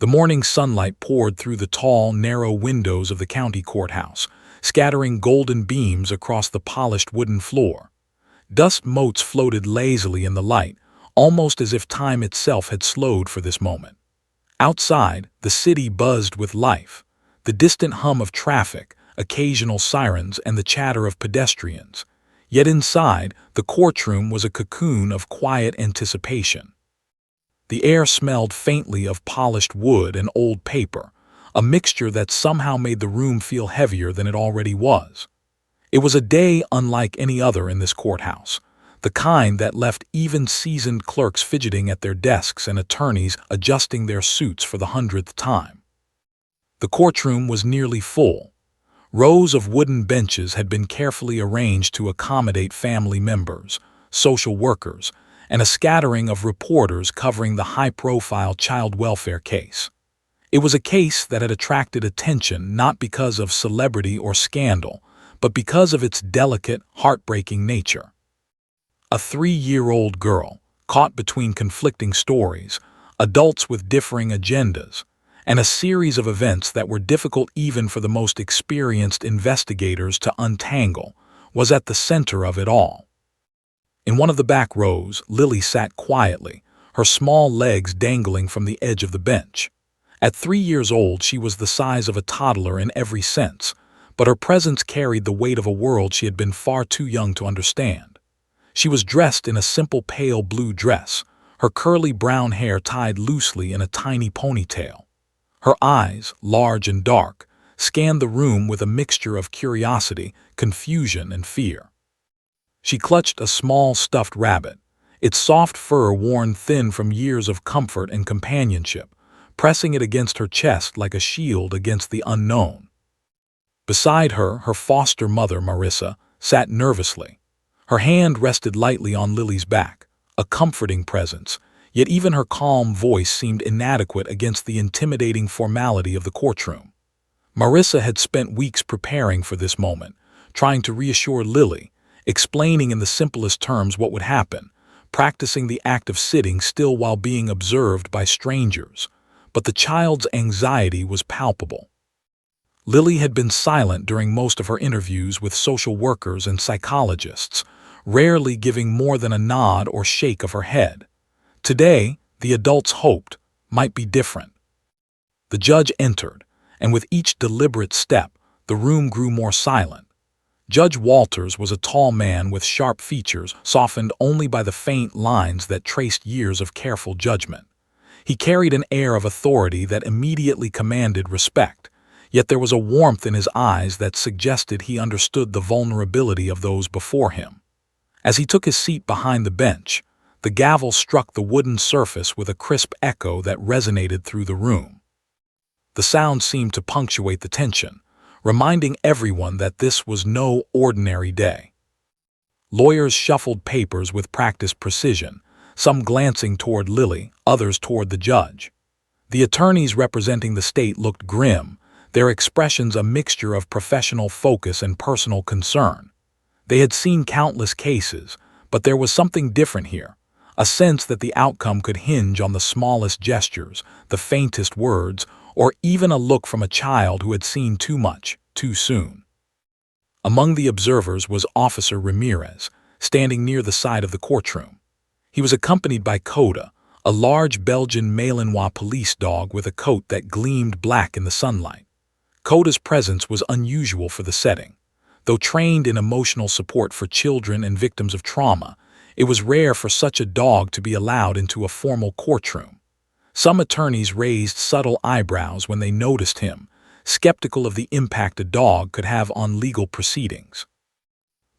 The morning sunlight poured through the tall, narrow windows of the county courthouse, scattering golden beams across the polished wooden floor. Dust motes floated lazily in the light, almost as if time itself had slowed for this moment. Outside, the city buzzed with life, the distant hum of traffic, occasional sirens, and the chatter of pedestrians. Yet inside, the courtroom was a cocoon of quiet anticipation. The air smelled faintly of polished wood and old paper, a mixture that somehow made the room feel heavier than it already was. It was a day unlike any other in this courthouse, the kind that left even seasoned clerks fidgeting at their desks and attorneys adjusting their suits for the 100th time. The courtroom was nearly full. Rows of wooden benches had been carefully arranged to accommodate family members, social workers, and a scattering of reporters covering the high-profile child welfare case. It was a case that had attracted attention not because of celebrity or scandal, but because of its delicate, heartbreaking nature. A 3-year-old girl, caught between conflicting stories, adults with differing agendas, and a series of events that were difficult even for the most experienced investigators to untangle, was at the center of it all. In one of the back rows, Lily sat quietly, her small legs dangling from the edge of the bench. At 3 years old, she was the size of a toddler in every sense, but her presence carried the weight of a world she had been far too young to understand. She was dressed in a simple pale blue dress, her curly brown hair tied loosely in a tiny ponytail. Her eyes, large and dark, scanned the room with a mixture of curiosity, confusion, and fear. She clutched a small stuffed rabbit, its soft fur worn thin from years of comfort and companionship, pressing it against her chest like a shield against the unknown. Beside her, her foster mother, Marissa, sat nervously. Her hand rested lightly on Lily's back, a comforting presence, yet even her calm voice seemed inadequate against the intimidating formality of the courtroom. Marissa had spent weeks preparing for this moment, trying to reassure Lily, explaining in the simplest terms what would happen, practicing the act of sitting still while being observed by strangers. But the child's anxiety was palpable. Lily had been silent during most of her interviews with social workers and psychologists, rarely giving more than a nod or shake of her head. Today, the adults hoped, might be different. The judge entered, and with each deliberate step, the room grew more silent. Judge Walters was a tall man with sharp features softened only by the faint lines that traced years of careful judgment. He carried an air of authority that immediately commanded respect, yet there was a warmth in his eyes that suggested he understood the vulnerability of those before him. As he took his seat behind the bench, the gavel struck the wooden surface with a crisp echo that resonated through the room. The sound seemed to punctuate the tension, reminding everyone that this was no ordinary day. Lawyers shuffled papers with practiced precision, some glancing toward Lily, others toward the judge. The attorneys representing the state looked grim, their expressions a mixture of professional focus and personal concern. They had seen countless cases, but there was something different here, a sense that the outcome could hinge on the smallest gestures, the faintest words, or even a look from a child who had seen too much, too soon. Among the observers was Officer Ramirez, standing near the side of the courtroom. He was accompanied by Coda, a large Belgian Malinois police dog with a coat that gleamed black in the sunlight. Coda's presence was unusual for the setting. Though trained in emotional support for children and victims of trauma, it was rare for such a dog to be allowed into a formal courtroom. Some attorneys raised subtle eyebrows when they noticed him, skeptical of the impact a dog could have on legal proceedings.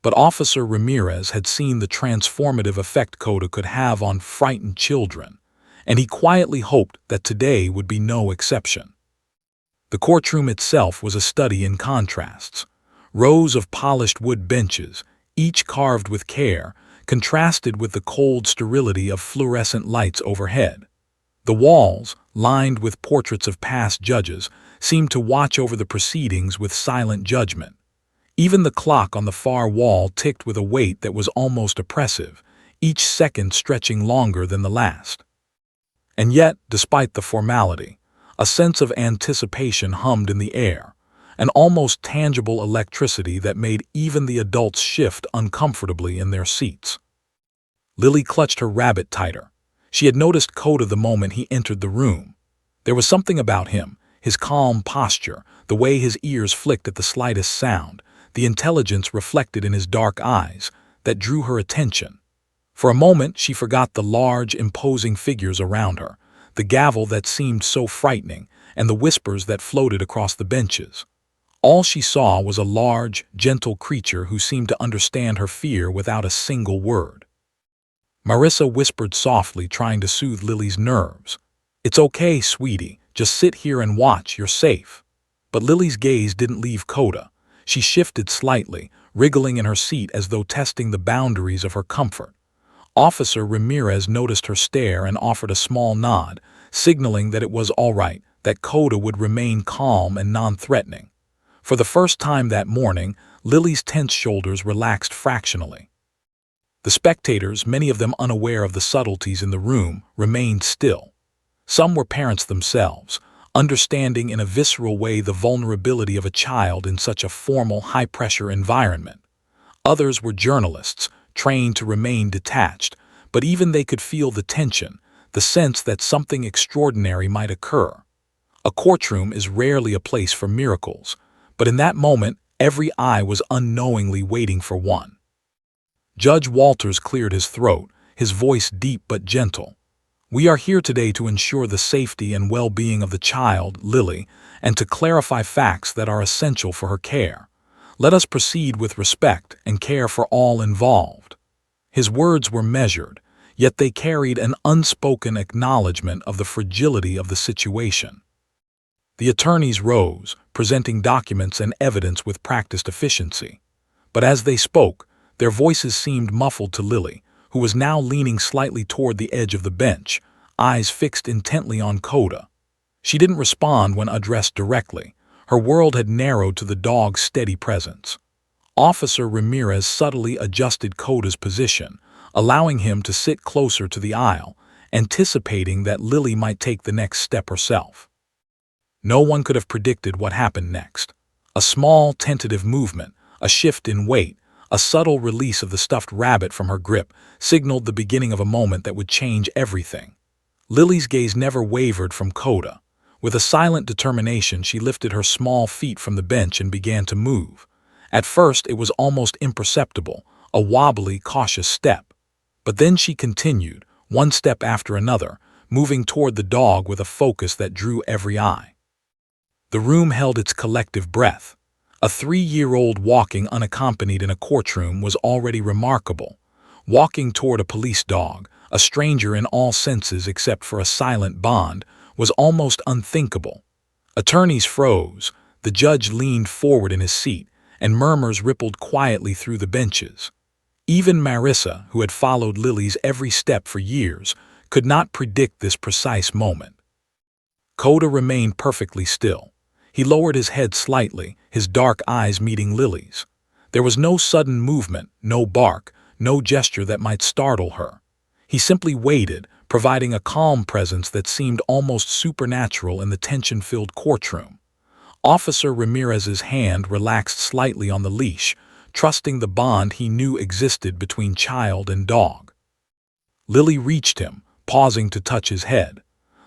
But Officer Ramirez had seen the transformative effect Coda could have on frightened children, and he quietly hoped that today would be no exception. The courtroom itself was a study in contrasts. Rows of polished wood benches, each carved with care, contrasted with the cold sterility of fluorescent lights overhead. The walls, lined with portraits of past judges, seemed to watch over the proceedings with silent judgment. Even the clock on the far wall ticked with a weight that was almost oppressive, each second stretching longer than the last. And yet, despite the formality, A sense of anticipation hummed in the air, an almost tangible electricity that made even the adults shift uncomfortably in their seats. Lily clutched her rabbit tighter. She had noticed Coda the moment he entered the room. There was something about him, his calm posture, the way his ears flicked at the slightest sound, the intelligence reflected in his dark eyes, that drew her attention. For a moment she forgot the large, imposing figures around her, the gavel that seemed so frightening, and the whispers that floated across the benches. All she saw was a large, gentle creature who seemed to understand her fear without a single word. Marissa whispered softly, trying to soothe Lily's nerves. "It's okay, sweetie. Just sit here and watch. You're safe." But Lily's gaze didn't leave Coda. She shifted slightly, wriggling in her seat as though testing the boundaries of her comfort. Officer Ramirez noticed her stare and offered a small nod, signaling that it was all right, that Coda would remain calm and non-threatening. For the first time that morning, Lily's tense shoulders relaxed fractionally. The spectators, many of them unaware of the subtleties in the room, remained still. Some were parents themselves, understanding in a visceral way the vulnerability of a child in such a formal, high-pressure environment. Others were journalists, trained to remain detached, but even they could feel the tension, the sense that something extraordinary might occur. A courtroom is rarely a place for miracles, but in that moment, every eye was unknowingly waiting for one. Judge Walters cleared his throat, his voice deep but gentle. "We are here today to ensure the safety and well-being of the child, Lily, and to clarify facts that are essential for her care. Let us proceed with respect and care for all involved." His words were measured, yet they carried an unspoken acknowledgement of the fragility of the situation. The attorneys rose, presenting documents and evidence with practiced efficiency. But as they spoke, their voices seemed muffled to Lily, who was now leaning slightly toward the edge of the bench, eyes fixed intently on Coda. She didn't respond when addressed directly. Her world had narrowed to the dog's steady presence. Officer Ramirez subtly adjusted Coda's position, allowing him to sit closer to the aisle, anticipating that Lily might take the next step herself. No one could have predicted what happened next. A small, tentative movement, a shift in weight, a subtle release of the stuffed rabbit from her grip signaled the beginning of a moment that would change everything. Lily's gaze never wavered from Coda. With a silent determination, she lifted her small feet from the bench and began to move. At first, it was almost imperceptible, a wobbly, cautious step. But then she continued, one step after another, moving toward the dog with a focus that drew every eye. The room held its collective breath. A 3-year-old walking unaccompanied in a courtroom was already remarkable. Walking toward a police dog, a stranger in all senses except for a silent bond, was almost unthinkable. Attorneys froze, the judge leaned forward in his seat, and murmurs rippled quietly through the benches. Even Marissa, who had followed Lily's every step for years, could not predict this precise moment. Coda remained perfectly still. He lowered his head slightly, his dark eyes meeting Lily's. There was no sudden movement, no bark, no gesture that might startle her. He simply waited, providing a calm presence that seemed almost supernatural in the tension-filled courtroom. Officer Ramirez's hand relaxed slightly on the leash, trusting the bond he knew existed between child and dog. Lily reached him, pausing to touch his head.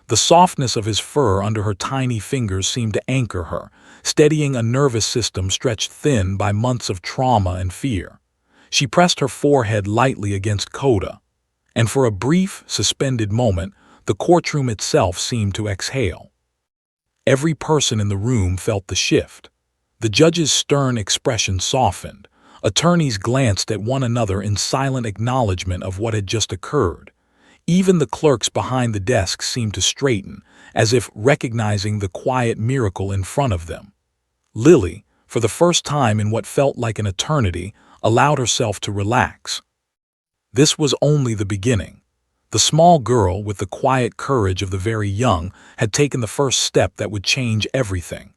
The softness of his fur under her tiny fingers seemed to anchor her, steadying a nervous system stretched thin by months of trauma and fear. She pressed her forehead lightly against Coda, and for a brief, suspended moment, the courtroom itself seemed to exhale. Every person in the room felt the shift. The judge's stern expression softened. Attorneys glanced at one another in silent acknowledgement of what had just occurred. Even the clerks behind the desk seemed to straighten, as if recognizing the quiet miracle in front of them. Lily, for the first time in what felt like an eternity, allowed herself to relax. This was only the beginning. The small girl, with the quiet courage of the very young, had taken the first step that would change everything.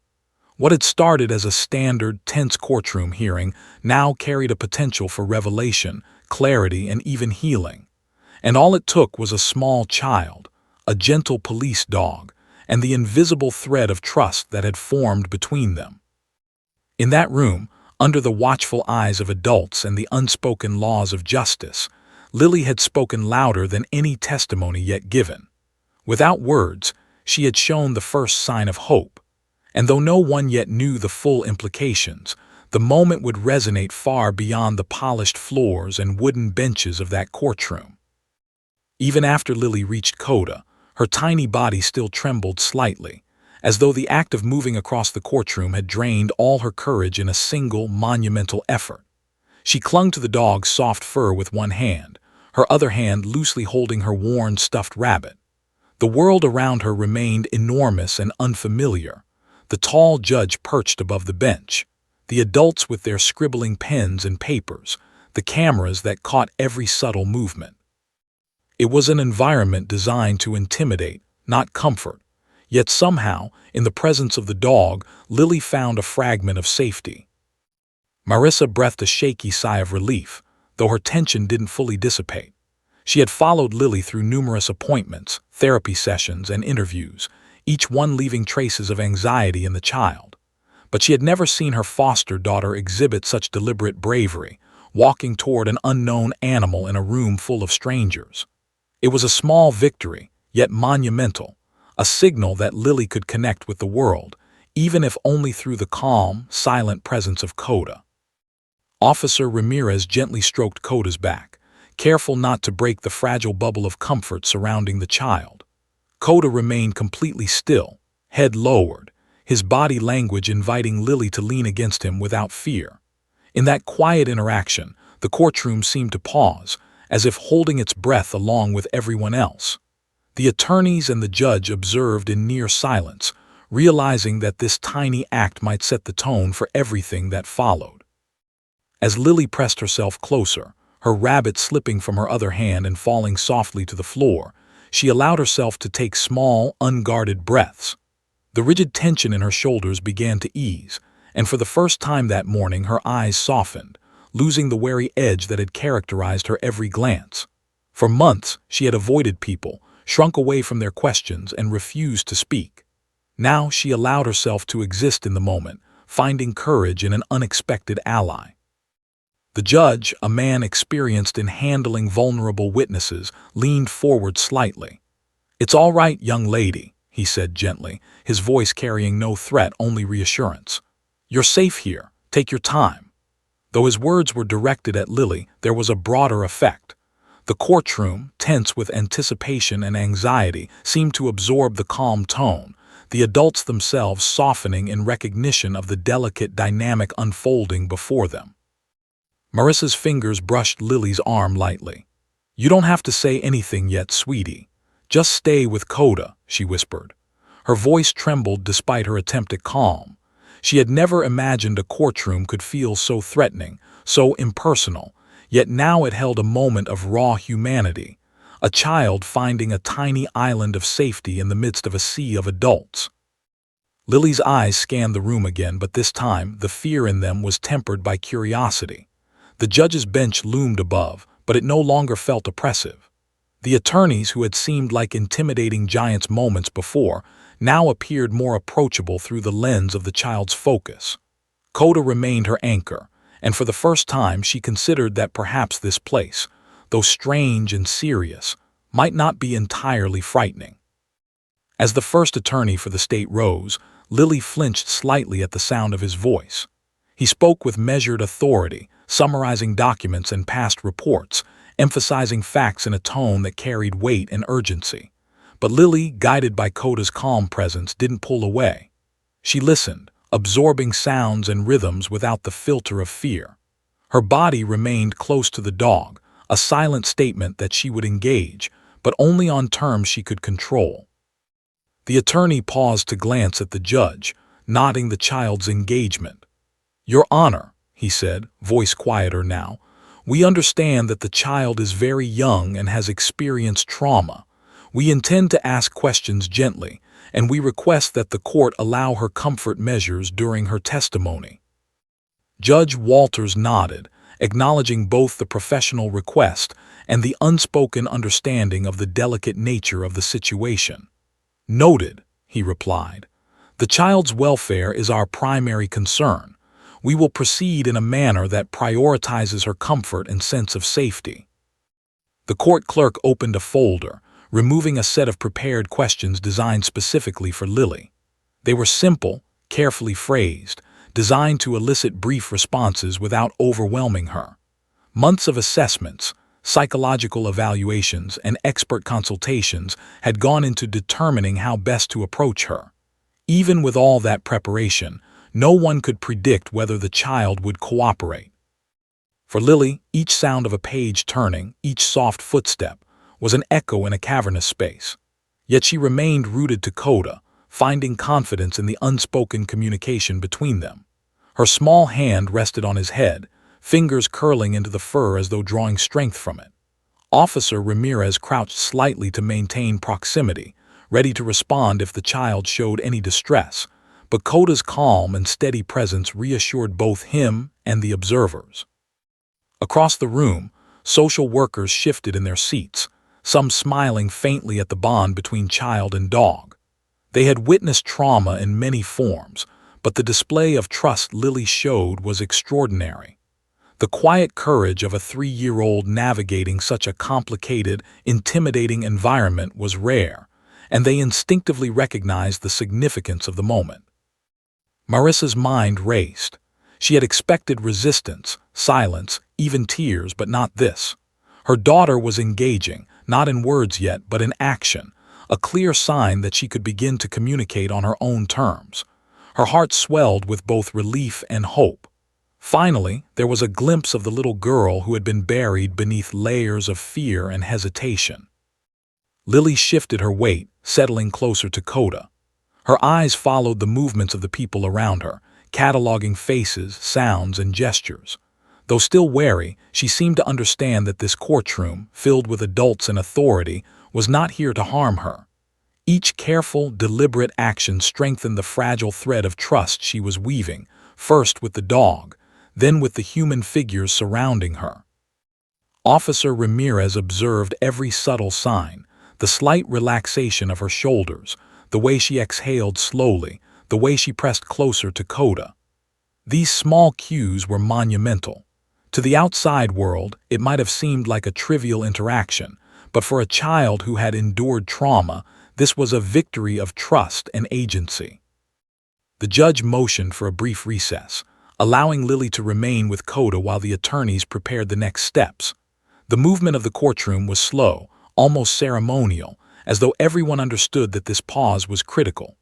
What had started as a standard, tense courtroom hearing now carried a potential for revelation, clarity, and even healing. And all it took was a small child, a gentle police dog, and the invisible thread of trust that had formed between them. In that room, under the watchful eyes of adults and the unspoken laws of justice, Lily had spoken louder than any testimony yet given. Without words, she had shown the first sign of hope, and though no one yet knew the full implications, the moment would resonate far beyond the polished floors and wooden benches of that courtroom. Even after Lily reached Coda, her tiny body still trembled slightly, as though the act of moving across the courtroom had drained all her courage in a single monumental effort. She clung to the dog's soft fur with one hand, her other hand loosely holding her worn stuffed rabbit. The world around her remained enormous and unfamiliar. The tall judge perched above the bench, the adults with their scribbling pens and papers, the cameras that caught every subtle movement. It was an environment designed to intimidate, not comfort. Yet somehow, in the presence of the dog, Lily found a fragment of safety. Marissa breathed a shaky sigh of relief, though her tension didn't fully dissipate. She had followed Lily through numerous appointments, therapy sessions, and interviews, each one leaving traces of anxiety in the child. But she had never seen her foster daughter exhibit such deliberate bravery, walking toward an unknown animal in a room full of strangers. It was a small victory, yet monumental, a signal that Lily could connect with the world, even if only through the calm, silent presence of Coda. Officer Ramirez gently stroked Coda's back, careful not to break the fragile bubble of comfort surrounding the child. Coda remained completely still, head lowered, his body language inviting Lily to lean against him without fear. In that quiet interaction, the courtroom seemed to pause, as if holding its breath along with everyone else. The attorneys and the judge observed in near silence, realizing that this tiny act might set the tone for everything that followed. As Lily pressed herself closer, her rabbit slipping from her other hand and falling softly to the floor, she allowed herself to take small, unguarded breaths. The rigid tension in her shoulders began to ease, and for the first time that morning her eyes softened, losing the wary edge that had characterized her every glance. For months, she had avoided people, shrunk away from their questions, and refused to speak. Now she allowed herself to exist in the moment, finding courage in an unexpected ally. The judge, a man experienced in handling vulnerable witnesses, leaned forward slightly. "It's all right, young lady," he said gently, his voice carrying no threat, only reassurance. "You're safe here. Take your time." Though his words were directed at Lily, there was a broader effect. The courtroom, tense with anticipation and anxiety, seemed to absorb the calm tone, the adults themselves softening in recognition of the delicate dynamic unfolding before them. Marissa's fingers brushed Lily's arm lightly. "You don't have to say anything yet, sweetie. Just stay with Coda," she whispered. Her voice trembled despite her attempt at calm. She had never imagined a courtroom could feel so threatening, so impersonal, yet now it held a moment of raw humanity, a child finding a tiny island of safety in the midst of a sea of adults. Lily's eyes scanned the room again, but this time the fear in them was tempered by curiosity. The judge's bench loomed above, but it no longer felt oppressive. The attorneys, who had seemed like intimidating giants moments before, now appeared more approachable through the lens of the child's focus. Coda remained her anchor, and for the first time she considered that perhaps this place, though strange and serious, might not be entirely frightening. As the first attorney for the state rose, Lily flinched slightly at the sound of his voice. He spoke with measured authority, summarizing documents and past reports, emphasizing facts in a tone that carried weight and urgency. But Lily, guided by Coda's calm presence, didn't pull away. She listened, absorbing sounds and rhythms without the filter of fear. Her body remained close to the dog, a silent statement that she would engage, but only on terms she could control. The attorney paused to glance at the judge, nodding the child's engagement. "Your Honor," he said, voice quieter now, "we understand that the child is very young and has experienced trauma. We intend to ask questions gently, and we request that the court allow her comfort measures during her testimony." Judge Walters nodded, acknowledging both the professional request and the unspoken understanding of the delicate nature of the situation. "Noted," he replied. "The child's welfare is our primary concern. We will proceed in a manner that prioritizes her comfort and sense of safety." The court clerk opened a folder, removing a set of prepared questions designed specifically for Lily. They were simple, carefully phrased, designed to elicit brief responses without overwhelming her. Months of assessments, psychological evaluations, and expert consultations had gone into determining how best to approach her. Even with all that preparation, no one could predict whether the child would cooperate. For Lily, each sound of a page turning, each soft footstep, was an echo in a cavernous space. Yet she remained rooted to Coda, finding confidence in the unspoken communication between them. Her small hand rested on his head, fingers curling into the fur as though drawing strength from it. Officer Ramirez crouched slightly to maintain proximity, ready to respond if the child showed any distress, but Coda's calm and steady presence reassured both him and the observers. Across the room, social workers shifted in their seats, some smiling faintly at the bond between child and dog. They had witnessed trauma in many forms, but the display of trust Lily showed was extraordinary. The quiet courage of a 3-year-old navigating such a complicated, intimidating environment was rare, and they instinctively recognized the significance of the moment. Marissa's mind raced. She had expected resistance, silence, even tears, but not this. Her daughter was engaging, not in words yet, but in action, a clear sign that she could begin to communicate on her own terms. Her heart swelled with both relief and hope. Finally, there was a glimpse of the little girl who had been buried beneath layers of fear and hesitation. Lily shifted her weight, settling closer to Coda. Her eyes followed the movements of the people around her, cataloging faces, sounds, and gestures. Though still wary, she seemed to understand that this courtroom, filled with adults and authority, was not here to harm her. Each careful, deliberate action strengthened the fragile thread of trust she was weaving, first with the dog, then with the human figures surrounding her. Officer Ramirez observed every subtle sign, the slight relaxation of her shoulders, the way she exhaled slowly, the way she pressed closer to Coda. These small cues were monumental. To the outside world, it might have seemed like a trivial interaction, but for a child who had endured trauma, this was a victory of trust and agency. The judge motioned for a brief recess, allowing Lily to remain with Coda while the attorneys prepared the next steps. The movement of the courtroom was slow, almost ceremonial, as though everyone understood that this pause was critical.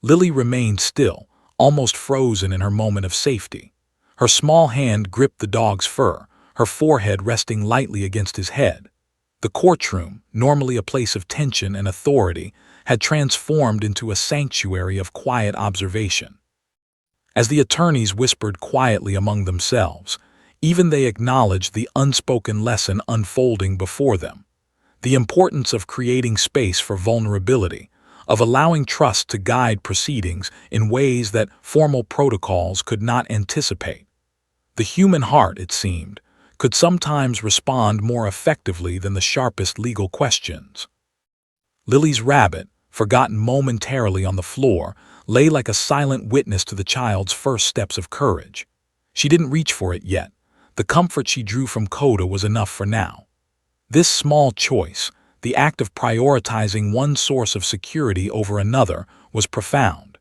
Lily remained still, almost frozen in her moment of safety. Her small hand gripped the dog's fur, her forehead resting lightly against his head. The courtroom, normally a place of tension and authority, had transformed into a sanctuary of quiet observation. As the attorneys whispered quietly among themselves, even they acknowledged the unspoken lesson unfolding before them. The importance of creating space for vulnerability, of allowing trust to guide proceedings in ways that formal protocols could not anticipate. The human heart, it seemed, could sometimes respond more effectively than the sharpest legal questions. Lily's rabbit, forgotten momentarily on the floor, lay like a silent witness to the child's first steps of courage. She didn't reach for it yet. The comfort she drew from Coda was enough for now. This small choice, the act of prioritizing one source of security over another, was profound.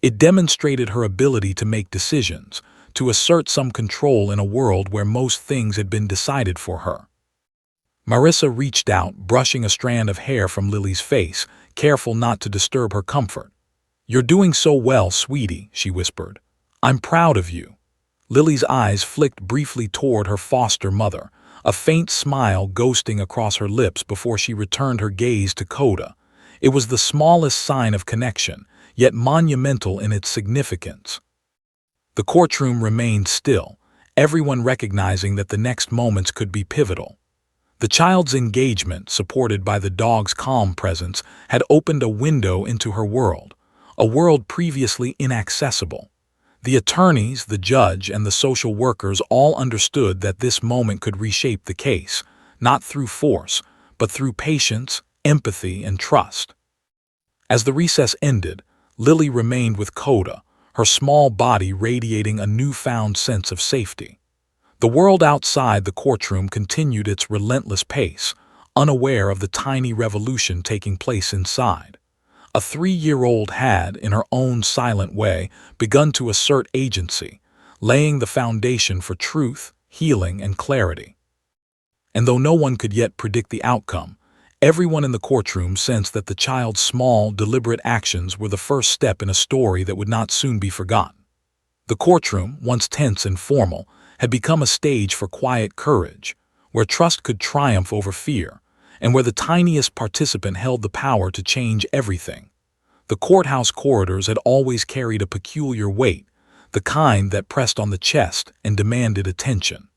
It demonstrated her ability to make decisions, to assert some control in a world where most things had been decided for her. Marissa reached out, brushing a strand of hair from Lily's face, careful not to disturb her comfort. "You're doing so well, sweetie," she whispered. "I'm proud of you." Lily's eyes flicked briefly toward her foster mother, a faint smile ghosting across her lips before she returned her gaze to Coda. It was the smallest sign of connection, yet monumental in its significance. The courtroom remained still, everyone recognizing that the next moments could be pivotal. The child's engagement, supported by the dog's calm presence, had opened a window into her world, a world previously inaccessible. The attorneys, the judge, and the social workers all understood that this moment could reshape the case, not through force, but through patience, empathy, and trust. As the recess ended, Lily remained with Coda, her small body radiating a newfound sense of safety. The world outside the courtroom continued its relentless pace, unaware of the tiny revolution taking place inside. A 3-year-old had, in her own silent way, begun to assert agency, laying the foundation for truth, healing, and clarity. And though no one could yet predict the outcome, everyone in the courtroom sensed that the child's small, deliberate actions were the first step in a story that would not soon be forgotten. The courtroom, once tense and formal, had become a stage for quiet courage, where trust could triumph over fear, and where the tiniest participant held the power to change everything. The courthouse corridors had always carried a peculiar weight, the kind that pressed on the chest and demanded attention.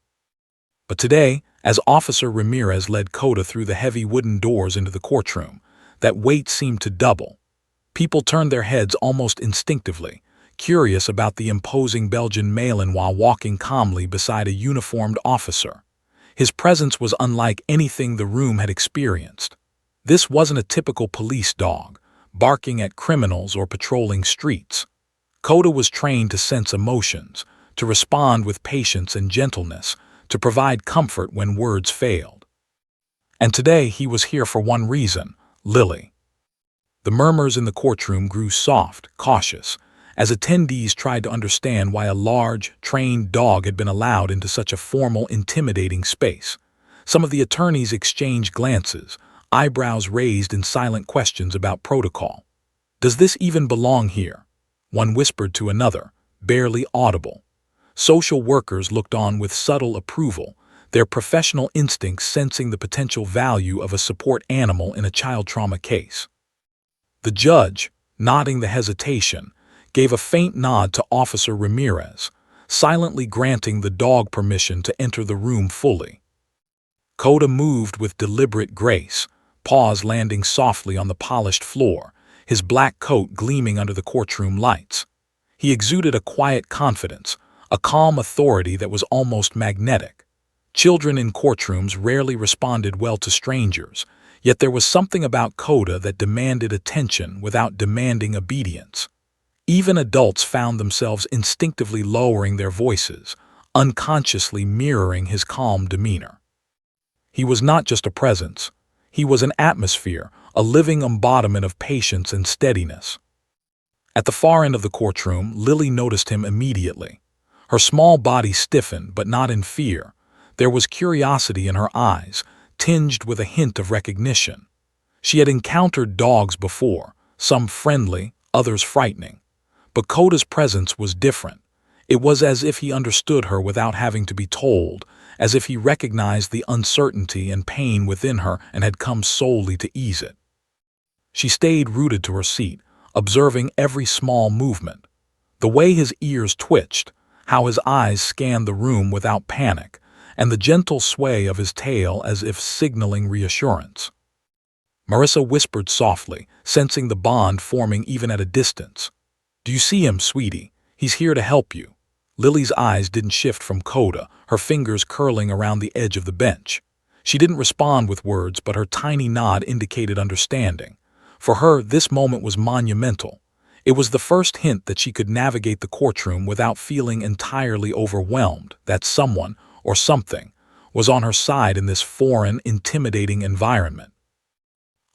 But today, as Officer Ramirez led Coda through the heavy wooden doors into the courtroom, that weight seemed to double. People turned their heads almost instinctively, curious about the imposing Belgian Malin while walking calmly beside a uniformed officer. His presence was unlike anything the room had experienced. This wasn't a typical police dog, barking at criminals or patrolling streets. Coda was trained to sense emotions, to respond with patience and gentleness, to provide comfort when words failed. And today he was here for one reason: Lily. The murmurs in the courtroom grew soft, cautious, as attendees tried to understand why a large, trained dog had been allowed into such a formal, intimidating space. Some of the attorneys exchanged glances, eyebrows raised in silent questions about protocol. "Does this even belong here?" one whispered to another, barely audible. Social workers looked on with subtle approval, their professional instincts sensing the potential value of a support animal in a child trauma case. The judge, nodding the hesitation, gave a faint nod to Officer Ramirez, silently granting the dog permission to enter the room fully. Coda moved with deliberate grace, paws landing softly on the polished floor, his black coat gleaming under the courtroom lights. He exuded a quiet confidence, a calm authority that was almost magnetic. Children in courtrooms rarely responded well to strangers, yet there was something about Coda that demanded attention without demanding obedience. Even adults found themselves instinctively lowering their voices, unconsciously mirroring his calm demeanor. He was not just a presence. He was an atmosphere, a living embodiment of patience and steadiness. At the far end of the courtroom, Lily noticed him immediately. Her small body stiffened, but not in fear. There was curiosity in her eyes, tinged with a hint of recognition. She had encountered dogs before, some friendly, others frightening. But Coda's presence was different. It was as if he understood her without having to be told, as if he recognized the uncertainty and pain within her and had come solely to ease it. She stayed rooted to her seat, observing every small movement. The way his ears twitched, how his eyes scanned the room without panic, and the gentle sway of his tail as if signaling reassurance. Marissa whispered softly, sensing the bond forming even at a distance. "Do you see him, sweetie? He's here to help you." Lily's eyes didn't shift from Coda, her fingers curling around the edge of the bench. She didn't respond with words, but her tiny nod indicated understanding. For her, this moment was monumental. It was the first hint that she could navigate the courtroom without feeling entirely overwhelmed, that someone, or something, was on her side in this foreign, intimidating environment.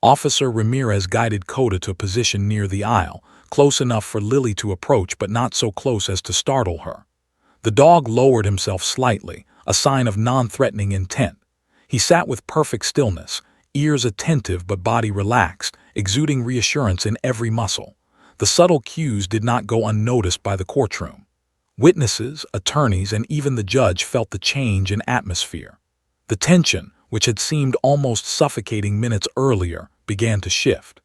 Officer Ramirez guided Coda to a position near the aisle, close enough for Lily to approach but not so close as to startle her. The dog lowered himself slightly, a sign of non-threatening intent. He sat with perfect stillness, ears attentive but body relaxed, exuding reassurance in every muscle. The subtle cues did not go unnoticed by the courtroom. Witnesses, attorneys, and even the judge felt the change in atmosphere. The tension, which had seemed almost suffocating minutes earlier, began to shift.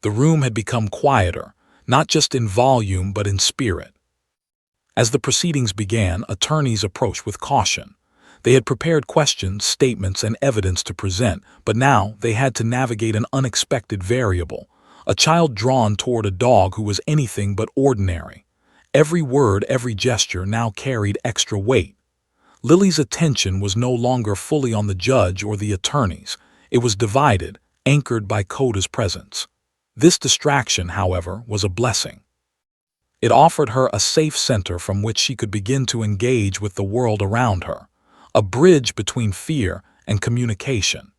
The room had become quieter, not just in volume but in spirit. As the proceedings began, attorneys approached with caution. They had prepared questions, statements, and evidence to present, but now they had to navigate an unexpected variable: a child drawn toward a dog who was anything but ordinary. Every word, every gesture now carried extra weight. Lily's attention was no longer fully on the judge or the attorneys. It was divided, anchored by Coda's presence. This distraction, however, was a blessing. It offered her a safe center from which she could begin to engage with the world around her, a bridge between fear and communication.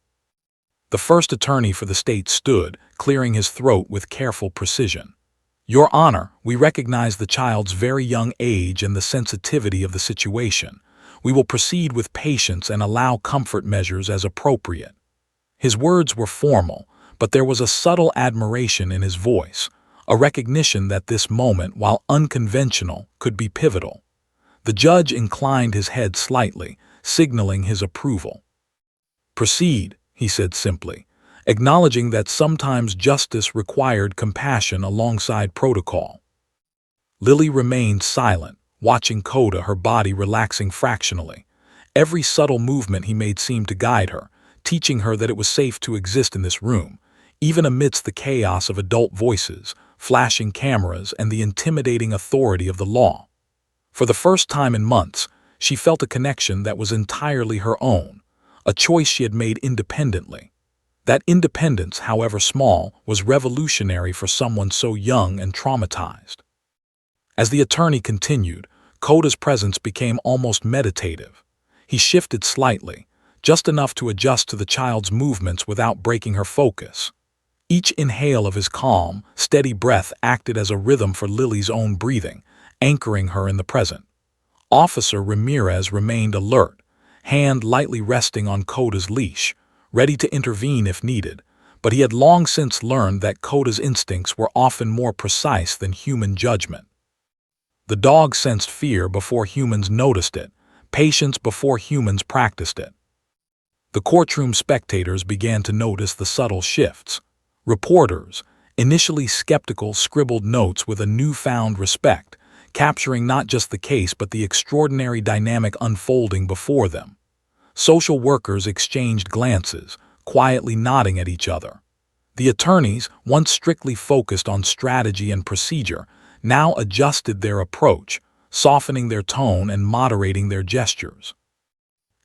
The first attorney for the state stood, clearing his throat with careful precision. "Your Honor, we recognize the child's very young age and the sensitivity of the situation. We will proceed with patience and allow comfort measures as appropriate." His words were formal, but there was a subtle admiration in his voice, a recognition that this moment, while unconventional, could be pivotal. The judge inclined his head slightly, signaling his approval. "Proceed," he said simply, acknowledging that sometimes justice required compassion alongside protocol. Lily remained silent, watching Coda, her body relaxing fractionally. Every subtle movement he made seemed to guide her, teaching her that it was safe to exist in this room, even amidst the chaos of adult voices, flashing cameras, and the intimidating authority of the law. For the first time in months, she felt a connection that was entirely her own, a choice she had made independently. That independence, however small, was revolutionary for someone so young and traumatized. As the attorney continued, Coda's presence became almost meditative. He shifted slightly, just enough to adjust to the child's movements without breaking her focus. Each inhale of his calm, steady breath acted as a rhythm for Lily's own breathing, anchoring her in the present. Officer Ramirez remained alert, hand lightly resting on Coda's leash, ready to intervene if needed, but he had long since learned that Coda's instincts were often more precise than human judgment. The dog sensed fear before humans noticed it, patience before humans practiced it. The courtroom spectators began to notice the subtle shifts. Reporters, initially skeptical, scribbled notes with a newfound respect, capturing not just the case but the extraordinary dynamic unfolding before them. Social workers exchanged glances, quietly nodding at each other. The attorneys, once strictly focused on strategy and procedure, now adjusted their approach, softening their tone and moderating their gestures.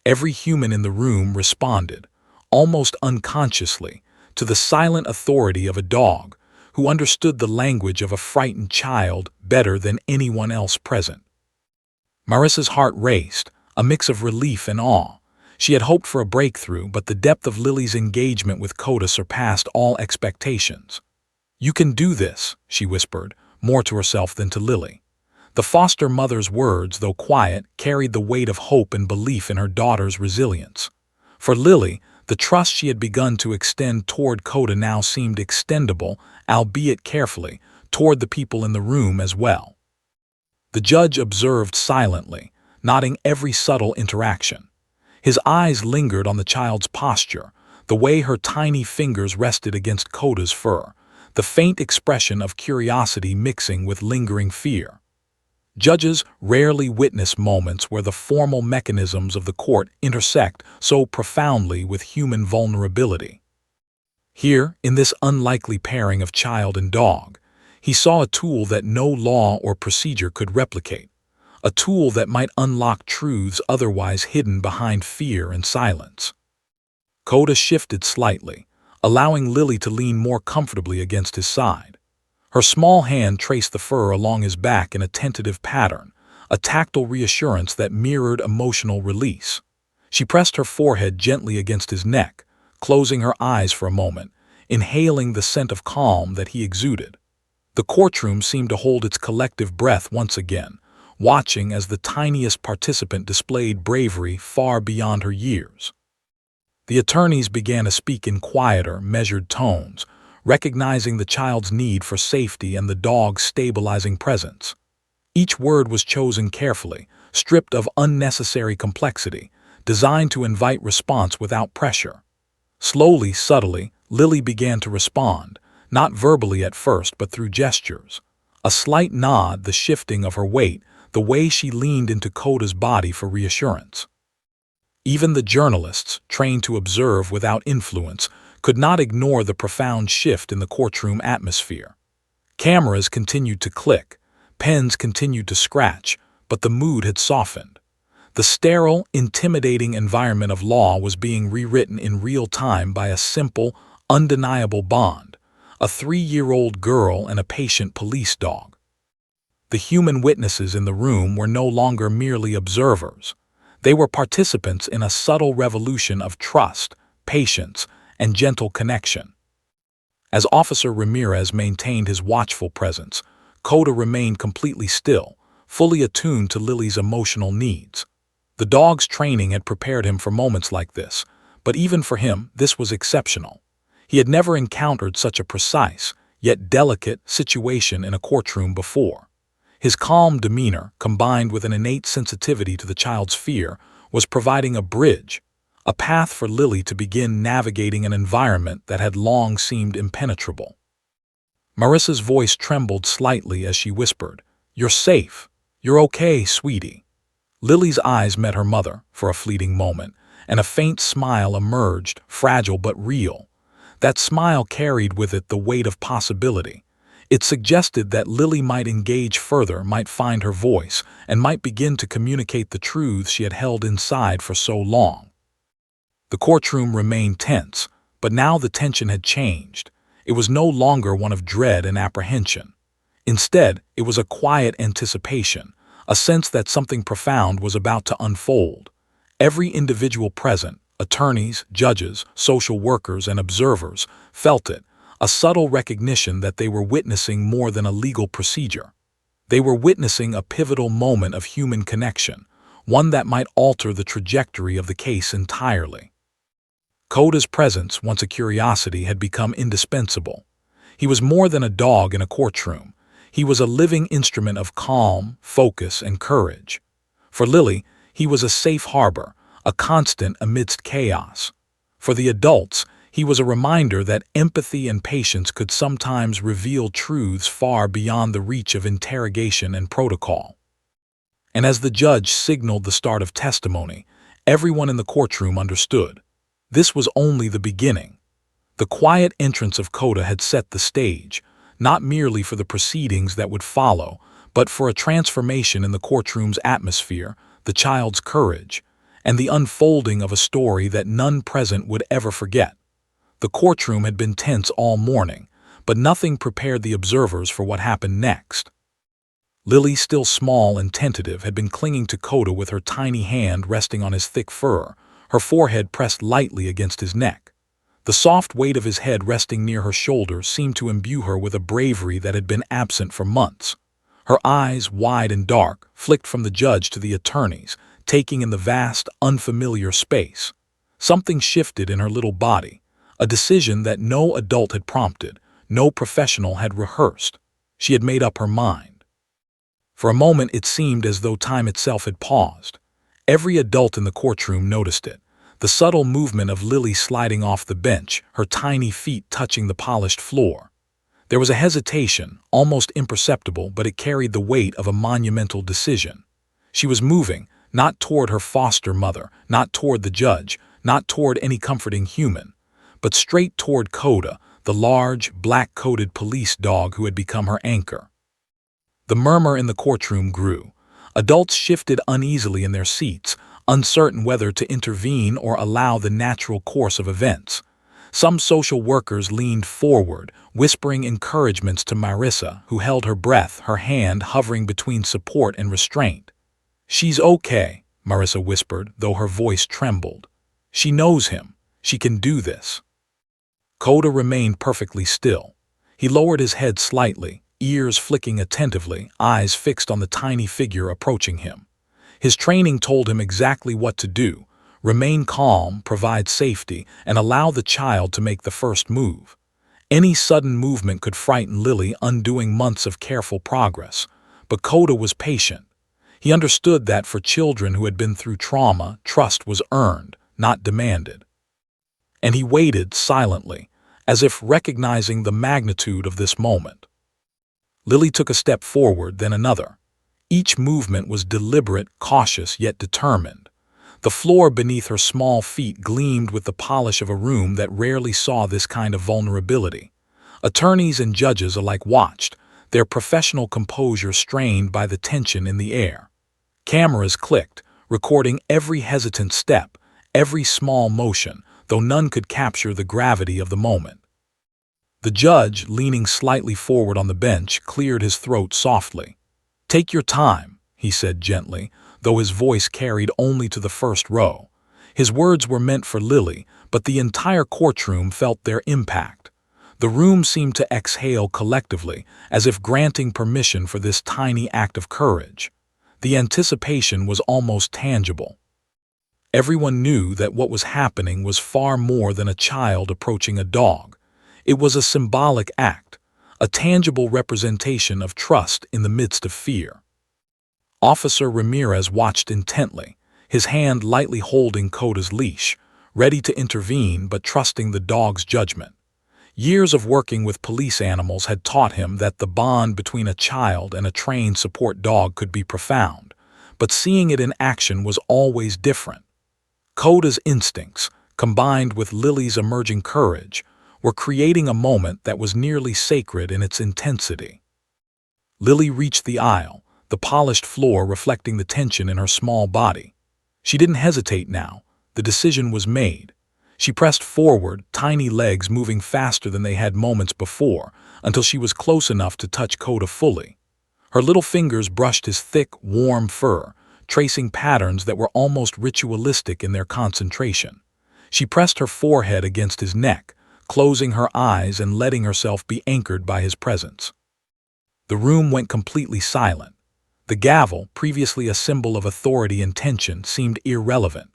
Every human in the room responded, almost unconsciously, to the silent authority of a dog, who understood the language of a frightened child better than anyone else present. Marissa's heart raced, a mix of relief and awe. She had hoped for a breakthrough, but the depth of Lily's engagement with Coda surpassed all expectations. "You can do this," she whispered, more to herself than to Lily. The foster mother's words, though quiet, carried the weight of hope and belief in her daughter's resilience. For Lily, the trust she had begun to extend toward Coda now seemed extendable, albeit carefully, toward the people in the room as well. The judge observed silently, noting every subtle interaction. His eyes lingered on the child's posture, the way her tiny fingers rested against Coda's fur, the faint expression of curiosity mixing with lingering fear. Judges rarely witness moments where the formal mechanisms of the court intersect so profoundly with human vulnerability. Here, in this unlikely pairing of child and dog, he saw a tool that no law or procedure could replicate, a tool that might unlock truths otherwise hidden behind fear and silence. Coda shifted slightly, allowing Lily to lean more comfortably against his side. Her small hand traced the fur along his back in a tentative pattern, a tactile reassurance that mirrored emotional release. She pressed her forehead gently against his neck, closing her eyes for a moment, inhaling the scent of calm that he exuded. The courtroom seemed to hold its collective breath once again, watching as the tiniest participant displayed bravery far beyond her years. The attorneys began to speak in quieter, measured tones, recognizing the child's need for safety and the dog's stabilizing presence. Each word was chosen carefully, stripped of unnecessary complexity, designed to invite response without pressure. Slowly, subtly, Lily began to respond, not verbally at first but through gestures. A slight nod, the shifting of her weight, the way she leaned into Coda's body for reassurance. Even the journalists, trained to observe without influence, could not ignore the profound shift in the courtroom atmosphere. Cameras continued to click, pens continued to scratch, but the mood had softened. The sterile, intimidating environment of law was being rewritten in real time by a simple, undeniable bond, a 3-year-old girl and a patient police dog. The human witnesses in the room were no longer merely observers. They were participants in a subtle revolution of trust, patience, and gentle connection. As Officer Ramirez maintained his watchful presence, Coda remained completely still, fully attuned to Lily's emotional needs. The dog's training had prepared him for moments like this, but even for him, this was exceptional. He had never encountered such a precise, yet delicate, situation in a courtroom before. His calm demeanor, combined with an innate sensitivity to the child's fear, was providing a bridge, a path for Lily to begin navigating an environment that had long seemed impenetrable. Marissa's voice trembled slightly as she whispered, "You're safe. You're okay, sweetie." Lily's eyes met her mother for a fleeting moment, and a faint smile emerged, fragile but real. That smile carried with it the weight of possibility. It suggested that Lily might engage further, might find her voice, and might begin to communicate the truths she had held inside for so long. The courtroom remained tense, but now the tension had changed. It was no longer one of dread and apprehension. Instead, it was a quiet anticipation, a sense that something profound was about to unfold. Every individual present, attorneys, judges, social workers, and observers, felt it, a subtle recognition that they were witnessing more than a legal procedure. They were witnessing a pivotal moment of human connection, one that might alter the trajectory of the case entirely. Coda's presence, once a curiosity, had become indispensable. He was more than a dog in a courtroom. He was a living instrument of calm, focus, and courage. For Lily, he was a safe harbor, a constant amidst chaos. For the adults, he was a reminder that empathy and patience could sometimes reveal truths far beyond the reach of interrogation and protocol. And as the judge signaled the start of testimony, everyone in the courtroom understood. This was only the beginning. The quiet entrance of Coda had set the stage, not merely for the proceedings that would follow, but for a transformation in the courtroom's atmosphere, the child's courage, and the unfolding of a story that none present would ever forget. The courtroom had been tense all morning, but nothing prepared the observers for what happened next. Lily, still small and tentative, had been clinging to Coda with her tiny hand resting on his thick fur, her forehead pressed lightly against his neck. The soft weight of his head resting near her shoulder seemed to imbue her with a bravery that had been absent for months. Her eyes, wide and dark, flicked from the judge to the attorneys, taking in the vast, unfamiliar space. Something shifted in her little body, a decision that no adult had prompted, no professional had rehearsed. She had made up her mind. For a moment it seemed as though time itself had paused. Every adult in the courtroom noticed it. The subtle movement of Lily sliding off the bench, her tiny feet touching the polished floor. There was a hesitation, almost imperceptible, but it carried the weight of a monumental decision. She was moving, not toward her foster mother, not toward the judge, not toward any comforting human, but straight toward Coda, the large, black-coated police dog who had become her anchor. The murmur in the courtroom grew. Adults shifted uneasily in their seats, uncertain whether to intervene or allow the natural course of events. Some social workers leaned forward, whispering encouragements to Marissa, who held her breath, her hand hovering between support and restraint. "She's okay," Marissa whispered, though her voice trembled. "She knows him. She can do this." Coda remained perfectly still. He lowered his head slightly, ears flicking attentively, eyes fixed on the tiny figure approaching him. His training told him exactly what to do: remain calm, provide safety, and allow the child to make the first move. Any sudden movement could frighten Lily, undoing months of careful progress. But Coda was patient. He understood that for children who had been through trauma, trust was earned, not demanded. And he waited silently, as if recognizing the magnitude of this moment. Lily took a step forward, then another. Each movement was deliberate, cautious, yet determined. The floor beneath her small feet gleamed with the polish of a room that rarely saw this kind of vulnerability. Attorneys and judges alike watched, their professional composure strained by the tension in the air. Cameras clicked, recording every hesitant step, every small motion, though none could capture the gravity of the moment. The judge, leaning slightly forward on the bench, cleared his throat softly. "Take your time," he said gently, though his voice carried only to the first row. His words were meant for Lily, but the entire courtroom felt their impact. The room seemed to exhale collectively, as if granting permission for this tiny act of courage. The anticipation was almost tangible. Everyone knew that what was happening was far more than a child approaching a dog. It was a symbolic act, a tangible representation of trust in the midst of fear. Officer Ramirez watched intently, his hand lightly holding Coda's leash, ready to intervene but trusting the dog's judgment. Years of working with police animals had taught him that the bond between a child and a trained support dog could be profound, but seeing it in action was always different. Coda's instincts, combined with Lily's emerging courage, were creating a moment that was nearly sacred in its intensity. Lily reached the aisle, the polished floor reflecting the tension in her small body. She didn't hesitate now. The decision was made. She pressed forward, tiny legs moving faster than they had moments before, until she was close enough to touch Coda fully. Her little fingers brushed his thick, warm fur, tracing patterns that were almost ritualistic in their concentration. She pressed her forehead against his neck, closing her eyes and letting herself be anchored by his presence. The room went completely silent. The gavel, previously a symbol of authority and tension, seemed irrelevant.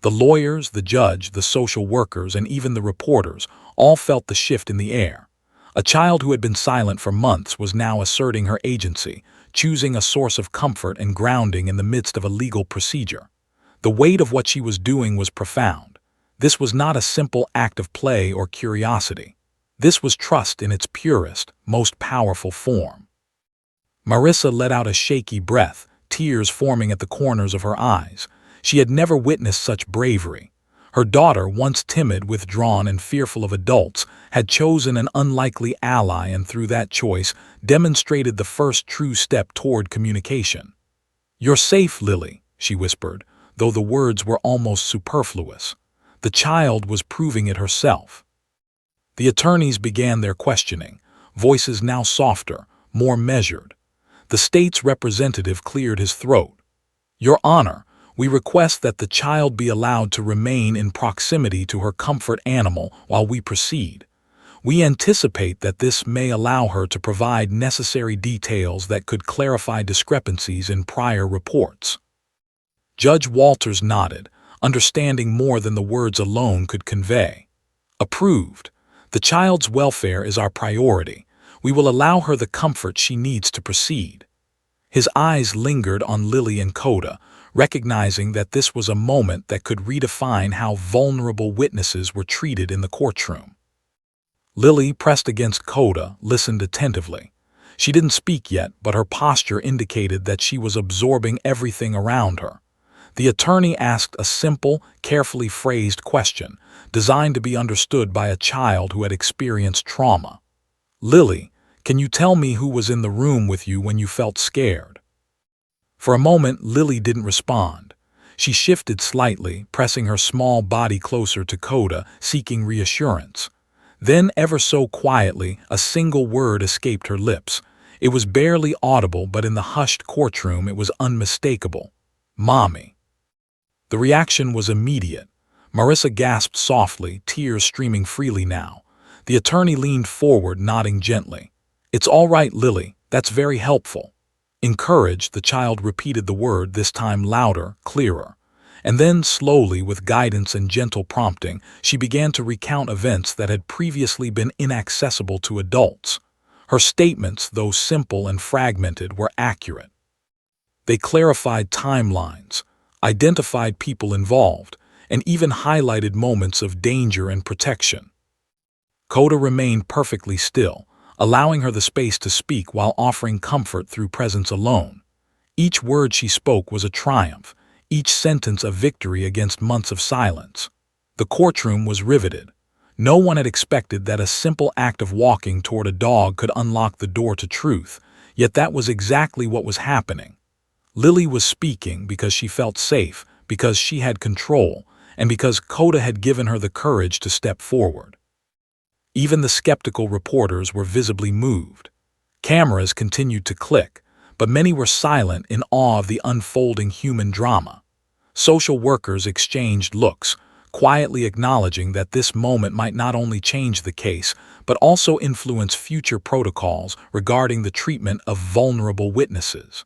The lawyers, the judge, the social workers, and even the reporters all felt the shift in the air. A child who had been silent for months was now asserting her agency, choosing a source of comfort and grounding in the midst of a legal procedure. The weight of what she was doing was profound. This was not a simple act of play or curiosity. This was trust in its purest, most powerful form. Marissa let out a shaky breath, tears forming at the corners of her eyes. She had never witnessed such bravery. Her daughter, once timid, withdrawn, and fearful of adults, had chosen an unlikely ally and through that choice demonstrated the first true step toward communication. "You're safe, Lily," she whispered, though the words were almost superfluous. The child was proving it herself. The attorneys began their questioning, voices now softer, more measured. The state's representative cleared his throat. "Your Honor, we request that the child be allowed to remain in proximity to her comfort animal while we proceed. We anticipate that this may allow her to provide necessary details that could clarify discrepancies in prior reports." Judge Walters nodded, understanding more than the words alone could convey. "Approved. The child's welfare is our priority. We will allow her the comfort she needs to proceed." His eyes lingered on Lily and Coda, recognizing that this was a moment that could redefine how vulnerable witnesses were treated in the courtroom. Lily, pressed against Coda, listened attentively. She didn't speak yet, but her posture indicated that she was absorbing everything around her. The attorney asked a simple, carefully phrased question, designed to be understood by a child who had experienced trauma. "Lily, can you tell me who was in the room with you when you felt scared?" For a moment, Lily didn't respond. She shifted slightly, pressing her small body closer to Coda, seeking reassurance. Then, ever so quietly, a single word escaped her lips. It was barely audible, but in the hushed courtroom it was unmistakable. "Mommy." The reaction was immediate. Marissa gasped softly, tears streaming freely now. The attorney leaned forward, nodding gently. "It's all right, Lily. That's very helpful." Encouraged, the child repeated the word, this time louder, clearer. And then, slowly, with guidance and gentle prompting, she began to recount events that had previously been inaccessible to adults. Her statements, though simple and fragmented, were accurate. They clarified timelines, identified people involved, and even highlighted moments of danger and protection. Coda remained perfectly still, allowing her the space to speak while offering comfort through presence alone. Each word she spoke was a triumph, each sentence a victory against months of silence. The courtroom was riveted. No one had expected that a simple act of walking toward a dog could unlock the door to truth, yet that was exactly what was happening. Lily was speaking because she felt safe, because she had control, and because Coda had given her the courage to step forward. Even the skeptical reporters were visibly moved. Cameras continued to click, but many were silent in awe of the unfolding human drama. Social workers exchanged looks, quietly acknowledging that this moment might not only change the case, but also influence future protocols regarding the treatment of vulnerable witnesses.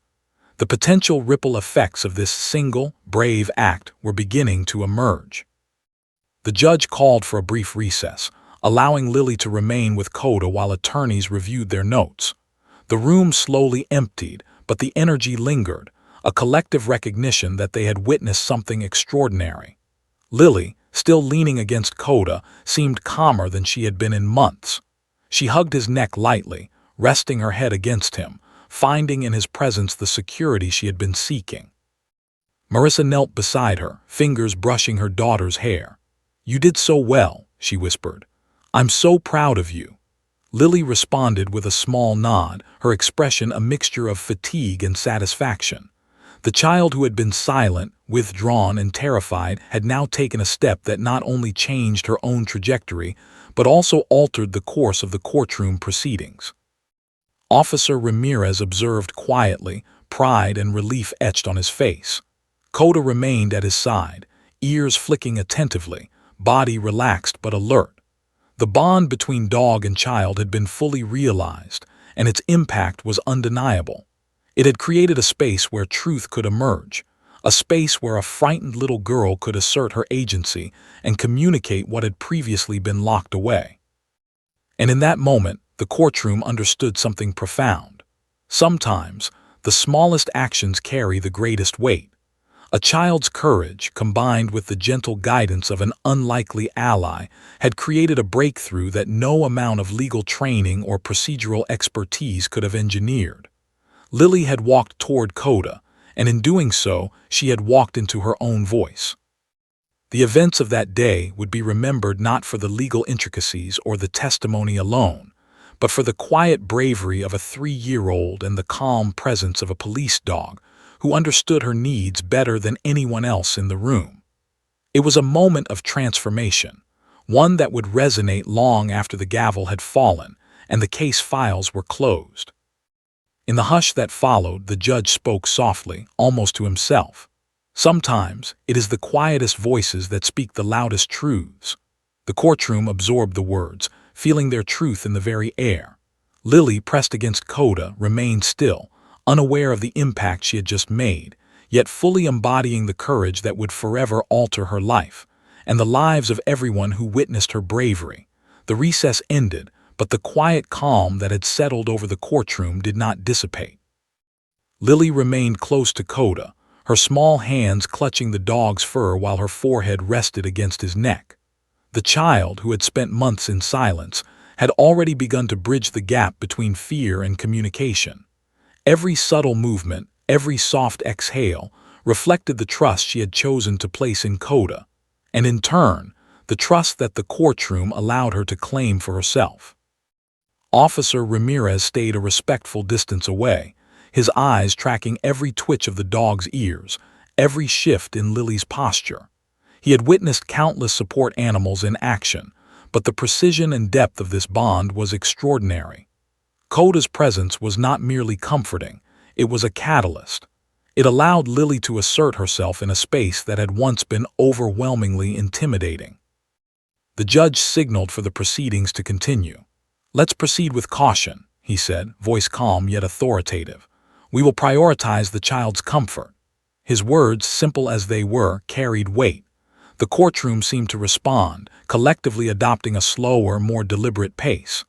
The potential ripple effects of this single, brave act were beginning to emerge. The judge called for a brief recess, allowing Lily to remain with Coda while attorneys reviewed their notes. The room slowly emptied, but the energy lingered, a collective recognition that they had witnessed something extraordinary. Lily, still leaning against Coda, seemed calmer than she had been in months. She hugged his neck lightly, resting her head against him, finding in his presence the security she had been seeking. Marissa knelt beside her, fingers brushing her daughter's hair. "You did so well," she whispered. "I'm so proud of you." Lily responded with a small nod, her expression a mixture of fatigue and satisfaction. The child who had been silent, withdrawn, and terrified had now taken a step that not only changed her own trajectory, but also altered the course of the courtroom proceedings. Officer Ramirez observed quietly, pride and relief etched on his face. Coda remained at his side, ears flicking attentively, body relaxed but alert. The bond between dog and child had been fully realized, and its impact was undeniable. It had created a space where truth could emerge, a space where a frightened little girl could assert her agency and communicate what had previously been locked away. And in that moment, the courtroom understood something profound. Sometimes, the smallest actions carry the greatest weight. A child's courage, combined with the gentle guidance of an unlikely ally, had created a breakthrough that no amount of legal training or procedural expertise could have engineered. Lily had walked toward Coda, and in doing so, she had walked into her own voice. The events of that day would be remembered not for the legal intricacies or the testimony alone, but for the quiet bravery of a 3-year-old and the calm presence of a police dog who understood her needs better than anyone else in the room. It was a moment of transformation, one that would resonate long after the gavel had fallen and the case files were closed. In the hush that followed, the judge spoke softly, almost to himself. Sometimes, it is the quietest voices that speak the loudest truths. The courtroom absorbed the words, feeling their truth in the very air. Lily, pressed against Coda, remained still, unaware of the impact she had just made, yet fully embodying the courage that would forever alter her life, and the lives of everyone who witnessed her bravery. The recess ended, but the quiet calm that had settled over the courtroom did not dissipate. Lily remained close to Coda, her small hands clutching the dog's fur while her forehead rested against his neck. The child, who had spent months in silence, had already begun to bridge the gap between fear and communication. Every subtle movement, every soft exhale, reflected the trust she had chosen to place in Coda, and in turn, the trust that the courtroom allowed her to claim for herself. Officer Ramirez stayed a respectful distance away, his eyes tracking every twitch of the dog's ears, every shift in Lily's posture. He had witnessed countless support animals in action, but the precision and depth of this bond was extraordinary. Coda's presence was not merely comforting, it was a catalyst. It allowed Lily to assert herself in a space that had once been overwhelmingly intimidating. The judge signaled for the proceedings to continue. "Let's proceed with caution," he said, voice calm yet authoritative. "We will prioritize the child's comfort." His words, simple as they were, carried weight. The courtroom seemed to respond, collectively adopting a slower, more deliberate pace.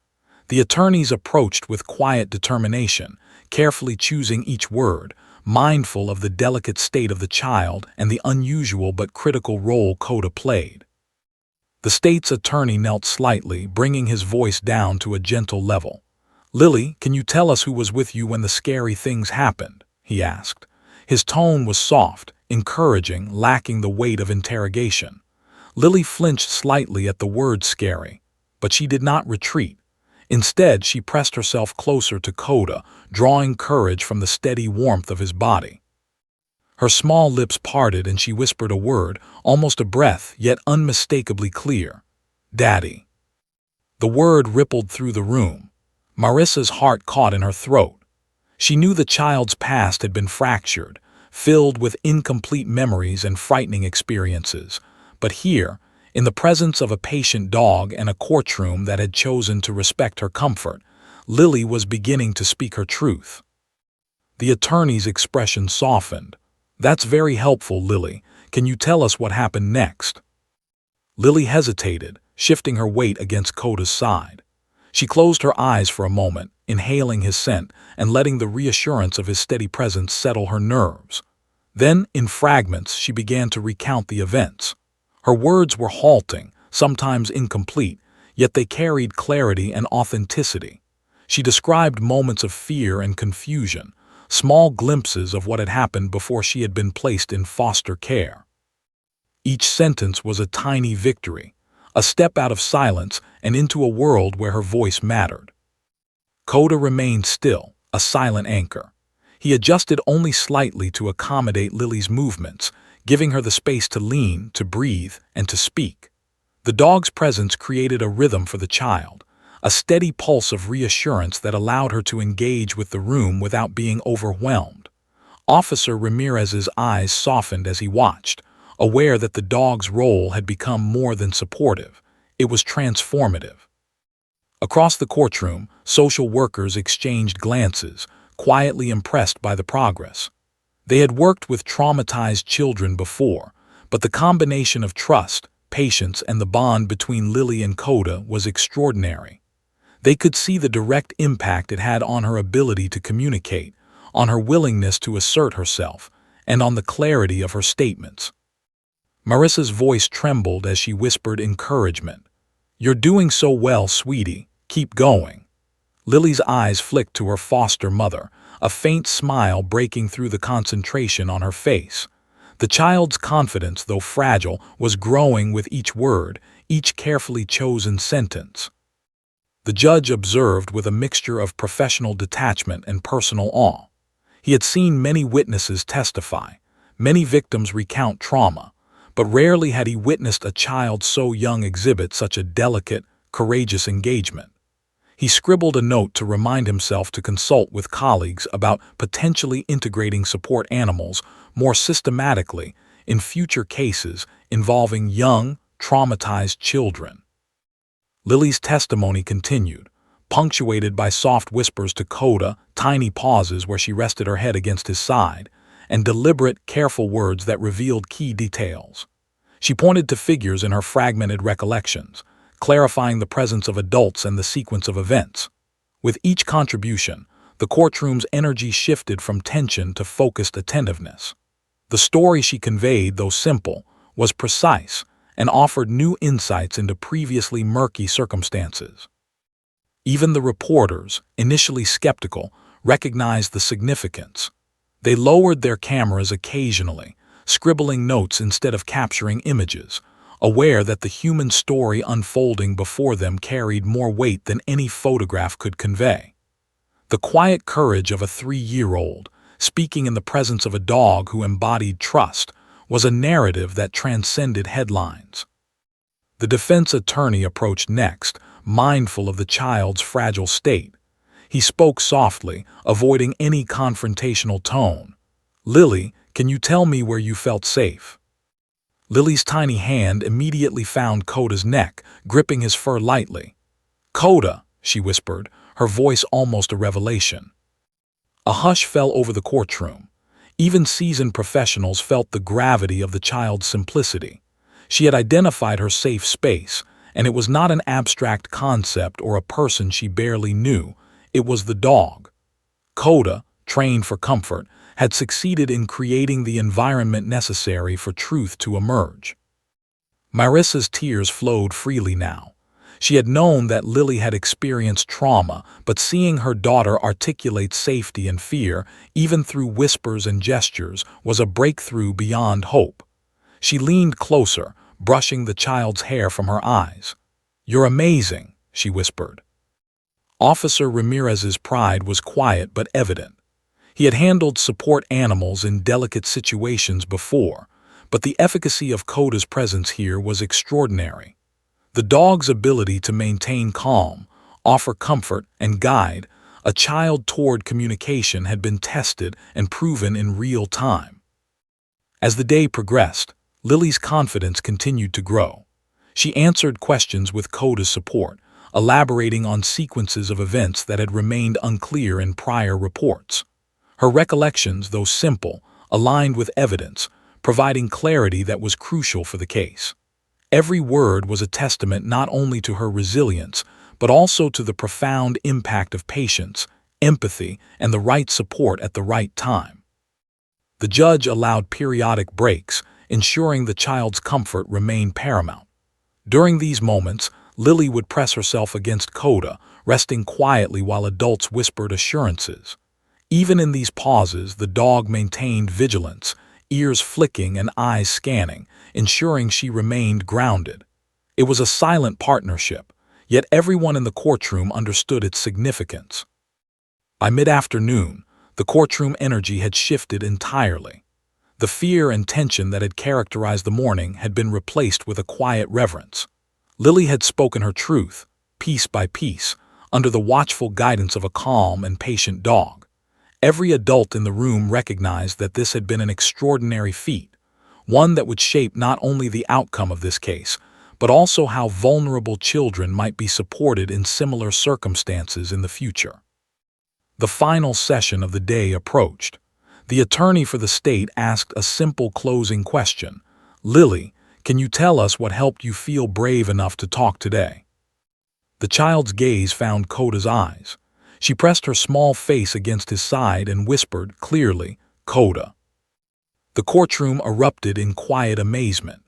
The attorneys approached with quiet determination, carefully choosing each word, mindful of the delicate state of the child and the unusual but critical role Coda played. The state's attorney knelt slightly, bringing his voice down to a gentle level. "Lily, can you tell us who was with you when the scary things happened?" he asked. His tone was soft, encouraging, lacking the weight of interrogation. Lily flinched slightly at the word scary, but she did not retreat. Instead, she pressed herself closer to Coda, drawing courage from the steady warmth of his body. Her small lips parted and she whispered a word, almost a breath, yet unmistakably clear. "Daddy." The word rippled through the room. Marissa's heart caught in her throat. She knew the child's past had been fractured, filled with incomplete memories and frightening experiences. But here, in the presence of a patient dog and a courtroom that had chosen to respect her comfort, Lily was beginning to speak her truth. The attorney's expression softened. "That's very helpful, Lily. Can you tell us what happened next?" Lily hesitated, shifting her weight against Coda's side. She closed her eyes for a moment, inhaling his scent and letting the reassurance of his steady presence settle her nerves. Then, in fragments, she began to recount the events. Her words were halting, sometimes incomplete, yet they carried clarity and authenticity. She described moments of fear and confusion, small glimpses of what had happened before she had been placed in foster care. Each sentence was a tiny victory, a step out of silence and into a world where her voice mattered. Coda remained still, a silent anchor. He adjusted only slightly to accommodate Lily's movements, giving her the space to lean, to breathe, and to speak. The dog's presence created a rhythm for the child, a steady pulse of reassurance that allowed her to engage with the room without being overwhelmed. Officer Ramirez's eyes softened as he watched, aware that the dog's role had become more than supportive. It was transformative. Across the courtroom, social workers exchanged glances, quietly impressed by the progress. They had worked with traumatized children before, but the combination of trust, patience, and the bond between Lily and Coda was extraordinary. They could see the direct impact it had on her ability to communicate, on her willingness to assert herself, and on the clarity of her statements. Marissa's voice trembled as she whispered encouragement. "You're doing so well, sweetie. Keep going." Lily's eyes flicked to her foster mother, a faint smile breaking through the concentration on her face. The child's confidence, though fragile, was growing with each word, each carefully chosen sentence. The judge observed with a mixture of professional detachment and personal awe. He had seen many witnesses testify, many victims recount trauma, but rarely had he witnessed a child so young exhibit such a delicate, courageous engagement. He scribbled a note to remind himself to consult with colleagues about potentially integrating support animals more systematically in future cases involving young, traumatized children. Lily's testimony continued, punctuated by soft whispers to Coda, tiny pauses where she rested her head against his side, and deliberate, careful words that revealed key details. She pointed to figures in her fragmented recollections, clarifying the presence of adults and the sequence of events. With each contribution, the courtroom's energy shifted from tension to focused attentiveness. The story she conveyed, though simple, was precise and offered new insights into previously murky circumstances. Even the reporters, initially skeptical, recognized the significance. They lowered their cameras occasionally, scribbling notes instead of capturing images, aware that the human story unfolding before them carried more weight than any photograph could convey. The quiet courage of a 3-year-old, speaking in the presence of a dog who embodied trust, was a narrative that transcended headlines. The defense attorney approached next, mindful of the child's fragile state. He spoke softly, avoiding any confrontational tone. "Lily, can you tell me where you felt safe?" Lily's tiny hand immediately found Coda's neck, gripping his fur lightly. "Coda," she whispered, her voice almost a revelation. A hush fell over the courtroom. Even seasoned professionals felt the gravity of the child's simplicity. She had identified her safe space, and it was not an abstract concept or a person she barely knew. It was the dog. Coda, trained for comfort, had succeeded in creating the environment necessary for truth to emerge. Marissa's tears flowed freely now. She had known that Lily had experienced trauma, but seeing her daughter articulate safety and fear, even through whispers and gestures, was a breakthrough beyond hope. She leaned closer, brushing the child's hair from her eyes. "You're amazing," she whispered. Officer Ramirez's pride was quiet but evident. He had handled support animals in delicate situations before, but the efficacy of Coda's presence here was extraordinary. The dog's ability to maintain calm, offer comfort, and guide a child toward communication had been tested and proven in real time. As the day progressed, Lily's confidence continued to grow. She answered questions with Coda's support, elaborating on sequences of events that had remained unclear in prior reports. Her recollections, though simple, aligned with evidence, providing clarity that was crucial for the case. Every word was a testament not only to her resilience, but also to the profound impact of patience, empathy, and the right support at the right time. The judge allowed periodic breaks, ensuring the child's comfort remained paramount. During these moments, Lily would press herself against Coda, resting quietly while adults whispered assurances. Even in these pauses, the dog maintained vigilance, ears flicking and eyes scanning, ensuring she remained grounded. It was a silent partnership, yet everyone in the courtroom understood its significance. By mid-afternoon, the courtroom energy had shifted entirely. The fear and tension that had characterized the morning had been replaced with a quiet reverence. Lily had spoken her truth, piece by piece, under the watchful guidance of a calm and patient dog. Every adult in the room recognized that this had been an extraordinary feat, one that would shape not only the outcome of this case, but also how vulnerable children might be supported in similar circumstances in the future. The final session of the day approached. The attorney for the state asked a simple closing question. "Lily, can you tell us what helped you feel brave enough to talk today?" The child's gaze found Coda's eyes. She pressed her small face against his side and whispered clearly, "Coda." The courtroom erupted in quiet amazement.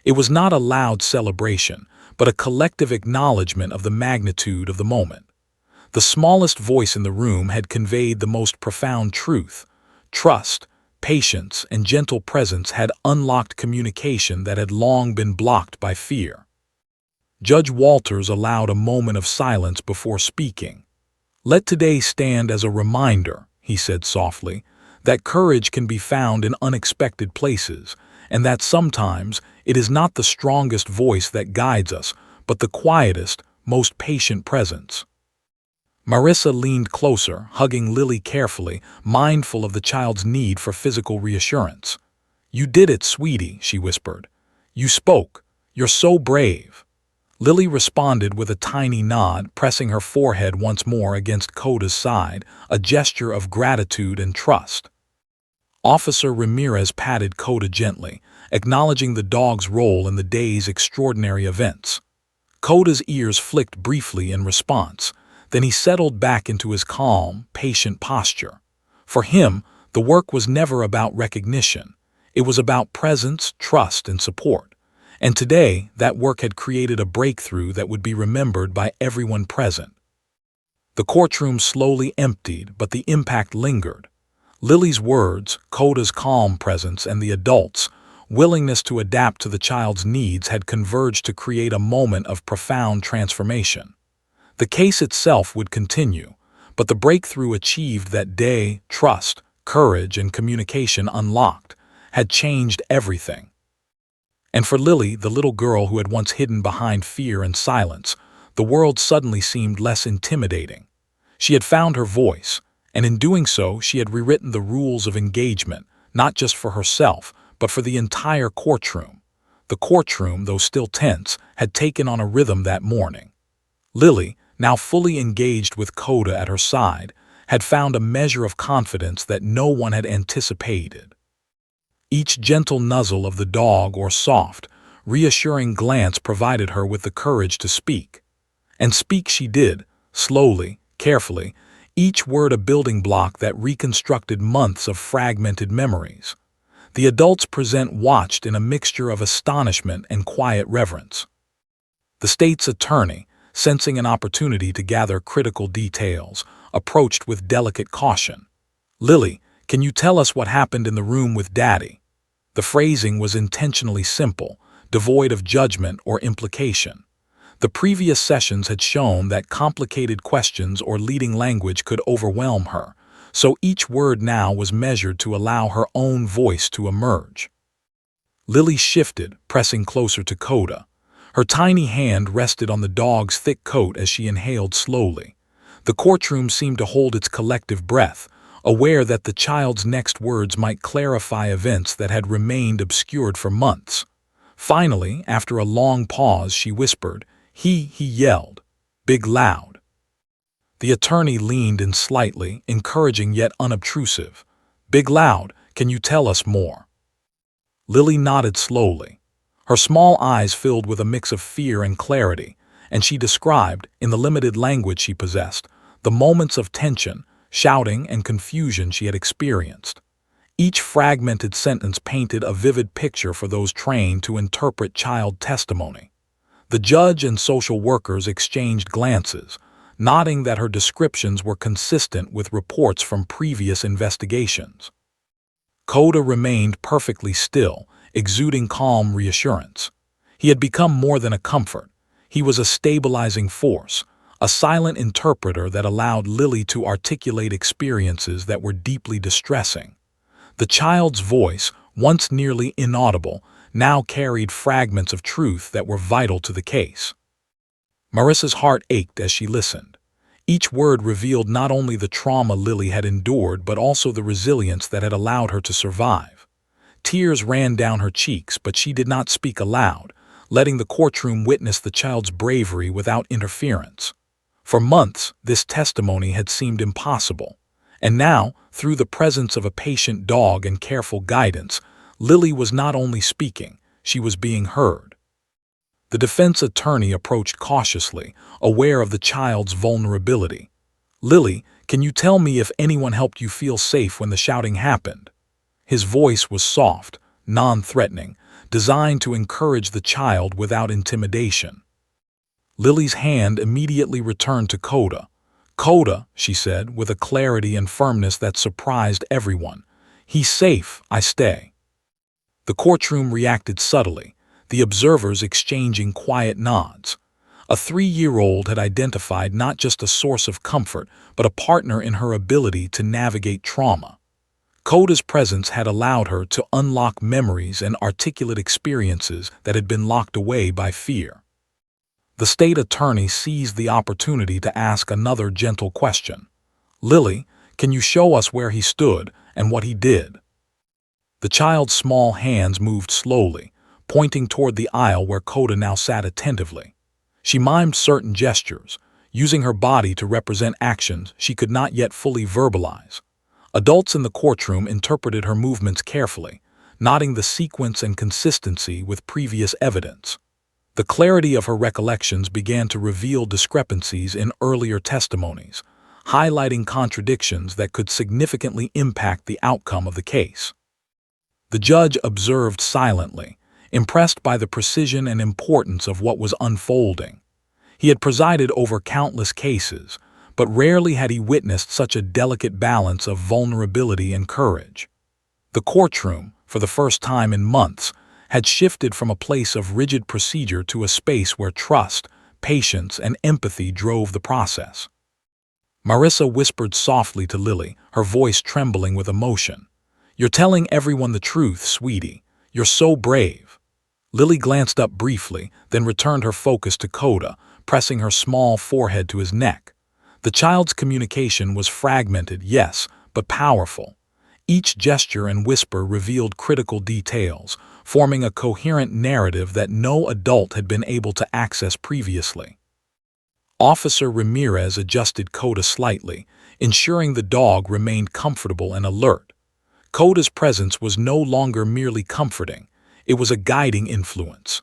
It was not a loud celebration, but a collective acknowledgement of the magnitude of the moment. The smallest voice in the room had conveyed the most profound truth. Trust, patience, and gentle presence had unlocked communication that had long been blocked by fear. Judge Walters allowed a moment of silence before speaking. "Let today stand as a reminder," he said softly, "that courage can be found in unexpected places, and that sometimes it is not the strongest voice that guides us, but the quietest, most patient presence." Marissa leaned closer, hugging Lily carefully, mindful of the child's need for physical reassurance. "You did it, sweetie," she whispered. "You spoke. You're so brave." Lily responded with a tiny nod, pressing her forehead once more against Coda's side, a gesture of gratitude and trust. Officer Ramirez patted Coda gently, acknowledging the dog's role in the day's extraordinary events. Coda's ears flicked briefly in response. Then he settled back into his calm, patient posture. For him, the work was never about recognition. It was about presence, trust, and support. And today, that work had created a breakthrough that would be remembered by everyone present. The courtroom slowly emptied, but the impact lingered. Lily's words, Coda's calm presence, and the adults' willingness to adapt to the child's needs had converged to create a moment of profound transformation. The case itself would continue, but the breakthrough achieved that day, trust, courage, and communication unlocked, had changed everything. And for Lily, the little girl who had once hidden behind fear and silence, the world suddenly seemed less intimidating. She had found her voice, and in doing so, she had rewritten the rules of engagement, not just for herself, but for the entire courtroom. The courtroom, though still tense, had taken on a rhythm that morning. Lily, now fully engaged with Coda at her side, had found a measure of confidence that no one had anticipated. Each gentle nuzzle of the dog or soft, reassuring glance provided her with the courage to speak. And speak she did, slowly, carefully, each word a building block that reconstructed months of fragmented memories. The adults present watched in a mixture of astonishment and quiet reverence. The state's attorney, sensing an opportunity to gather critical details, approached with delicate caution. "Lily, can you tell us what happened in the room with Daddy?" The phrasing was intentionally simple, devoid of judgment or implication. The previous sessions had shown that complicated questions or leading language could overwhelm her, so each word now was measured to allow her own voice to emerge. Lily shifted, pressing closer to Coda. Her tiny hand rested on the dog's thick coat as she inhaled slowly. The courtroom seemed to hold its collective breath, aware that the child's next words might clarify events that had remained obscured for months. Finally, after a long pause, she whispered, he yelled, big loud. The attorney leaned in slightly, encouraging yet unobtrusive. Big loud, can you tell us more? Lily nodded slowly. Her small eyes filled with a mix of fear and clarity, and she described, in the limited language she possessed, the moments of tension, shouting, and confusion she had experienced. Each fragmented sentence painted a vivid picture for those trained to interpret child testimony. The judge and social workers exchanged glances, nodding that her descriptions were consistent with reports from previous investigations. Koda remained perfectly still, exuding calm reassurance. He had become more than a comfort. He was a stabilizing force, a silent interpreter that allowed Lily to articulate experiences that were deeply distressing. The child's voice, once nearly inaudible, now carried fragments of truth that were vital to the case. Marissa's heart ached as she listened. Each word revealed not only the trauma Lily had endured but also the resilience that had allowed her to survive. Tears ran down her cheeks, but she did not speak aloud, letting the courtroom witness the child's bravery without interference. For months, this testimony had seemed impossible. And now, through the presence of a patient dog and careful guidance, Lily was not only speaking, she was being heard. The defense attorney approached cautiously, aware of the child's vulnerability. Lily, can you tell me if anyone helped you feel safe when the shouting happened? His voice was soft, non-threatening, designed to encourage the child without intimidation. Lily's hand immediately returned to Koda. Koda, she said, with a clarity and firmness that surprised everyone. He's safe, I stay. The courtroom reacted subtly, the observers exchanging quiet nods. A 3-year-old had identified not just a source of comfort, but a partner in her ability to navigate trauma. Koda's presence had allowed her to unlock memories and articulate experiences that had been locked away by fear. The state attorney seized the opportunity to ask another gentle question. Lily, can you show us where he stood and what he did? The child's small hands moved slowly, pointing toward the aisle where Koda now sat attentively. She mimed certain gestures, using her body to represent actions she could not yet fully verbalize. Adults in the courtroom interpreted her movements carefully, noting the sequence and consistency with previous evidence. The clarity of her recollections began to reveal discrepancies in earlier testimonies, highlighting contradictions that could significantly impact the outcome of the case. The judge observed silently, impressed by the precision and importance of what was unfolding. He had presided over countless cases, but rarely had he witnessed such a delicate balance of vulnerability and courage. The courtroom, for the first time in months, had shifted from a place of rigid procedure to a space where trust, patience, and empathy drove the process. Marissa whispered softly to Lily, her voice trembling with emotion. You're telling everyone the truth, sweetie. You're so brave. Lily glanced up briefly, then returned her focus to Koda, pressing her small forehead to his neck. The child's communication was fragmented, yes, but powerful. Each gesture and whisper revealed critical details, forming a coherent narrative that no adult had been able to access previously. Officer Ramirez adjusted Koda slightly, ensuring the dog remained comfortable and alert. Koda's presence was no longer merely comforting, it was a guiding influence.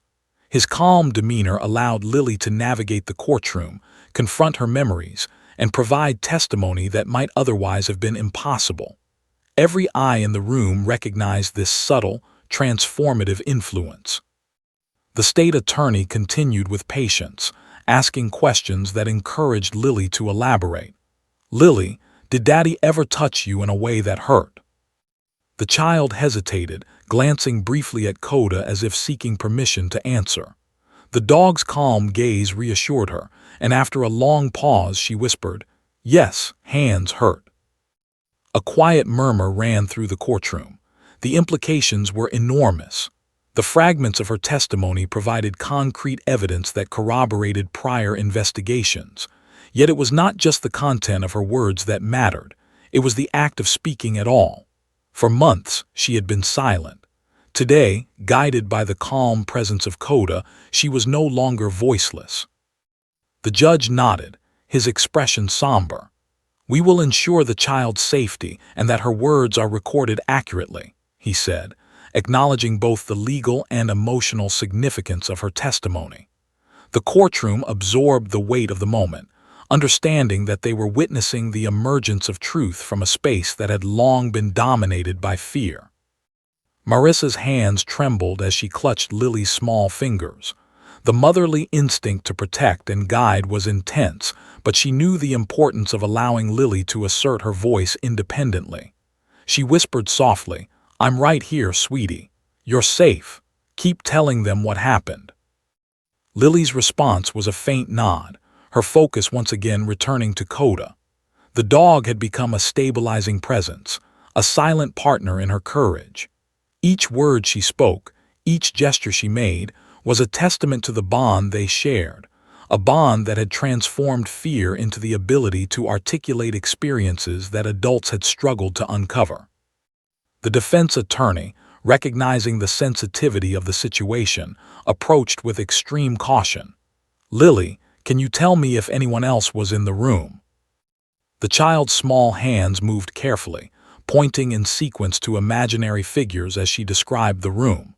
His calm demeanor allowed Lily to navigate the courtroom, confront her memories, and provide testimony that might otherwise have been impossible. Every eye in the room recognized this subtle, transformative influence. The state attorney continued with patience, asking questions that encouraged Lily to elaborate. Lily, did Daddy ever touch you in a way that hurt? The child hesitated, glancing briefly at Koda as if seeking permission to answer. The dog's calm gaze reassured her, and after a long pause she whispered, Yes, hands hurt. A quiet murmur ran through the courtroom. The implications were enormous. The fragments of her testimony provided concrete evidence that corroborated prior investigations. Yet it was not just the content of her words that mattered, it was the act of speaking at all. For months, she had been silent. Today, guided by the calm presence of Coda, she was no longer voiceless. The judge nodded, his expression somber. "We will ensure the child's safety and that her words are recorded accurately," he said, acknowledging both the legal and emotional significance of her testimony. The courtroom absorbed the weight of the moment, understanding that they were witnessing the emergence of truth from a space that had long been dominated by fear. Marissa's hands trembled as she clutched Lily's small fingers. The motherly instinct to protect and guide was intense, but she knew the importance of allowing Lily to assert her voice independently. She whispered softly, "I'm right here, sweetie. You're safe. Keep telling them what happened." Lily's response was a faint nod, her focus once again returning to Coda. The dog had become a stabilizing presence, a silent partner in her courage. Each word she spoke, each gesture she made, was a testament to the bond they shared, a bond that had transformed fear into the ability to articulate experiences that adults had struggled to uncover. The defense attorney, recognizing the sensitivity of the situation, approached with extreme caution. "Lily, can you tell me if anyone else was in the room?" The child's small hands moved carefully, pointing in sequence to imaginary figures as she described the room.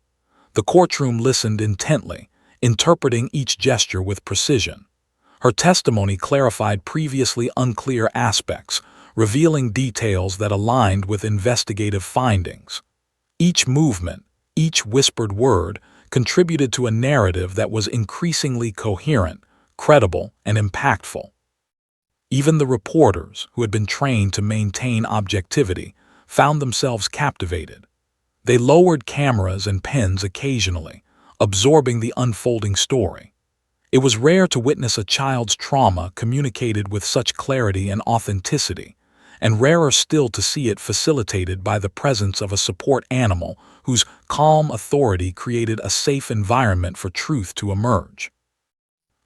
The courtroom listened intently, interpreting each gesture with precision. Her testimony clarified previously unclear aspects, revealing details that aligned with investigative findings. Each movement, each whispered word, contributed to a narrative that was increasingly coherent, credible, and impactful. Even the reporters, who had been trained to maintain objectivity, found themselves captivated. They lowered cameras and pens occasionally, absorbing the unfolding story. It was rare to witness a child's trauma communicated with such clarity and authenticity, and rarer still to see it facilitated by the presence of a support animal whose calm authority created a safe environment for truth to emerge.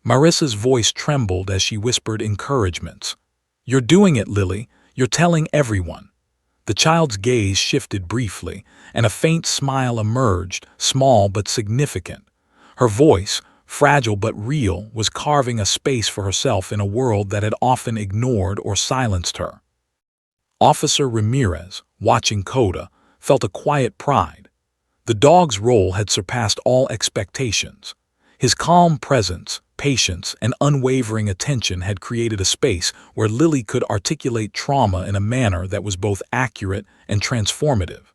Marissa's voice trembled as she whispered encouragements. "You're doing it, Lily. You're telling everyone." The child's gaze shifted briefly, and a faint smile emerged, small but significant. Her voice, fragile but real, was carving a space for herself in a world that had often ignored or silenced her. Officer Ramirez, watching Coda, felt a quiet pride. The dog's role had surpassed all expectations. His calm presence, patience, and unwavering attention had created a space where Lily could articulate trauma in a manner that was both accurate and transformative.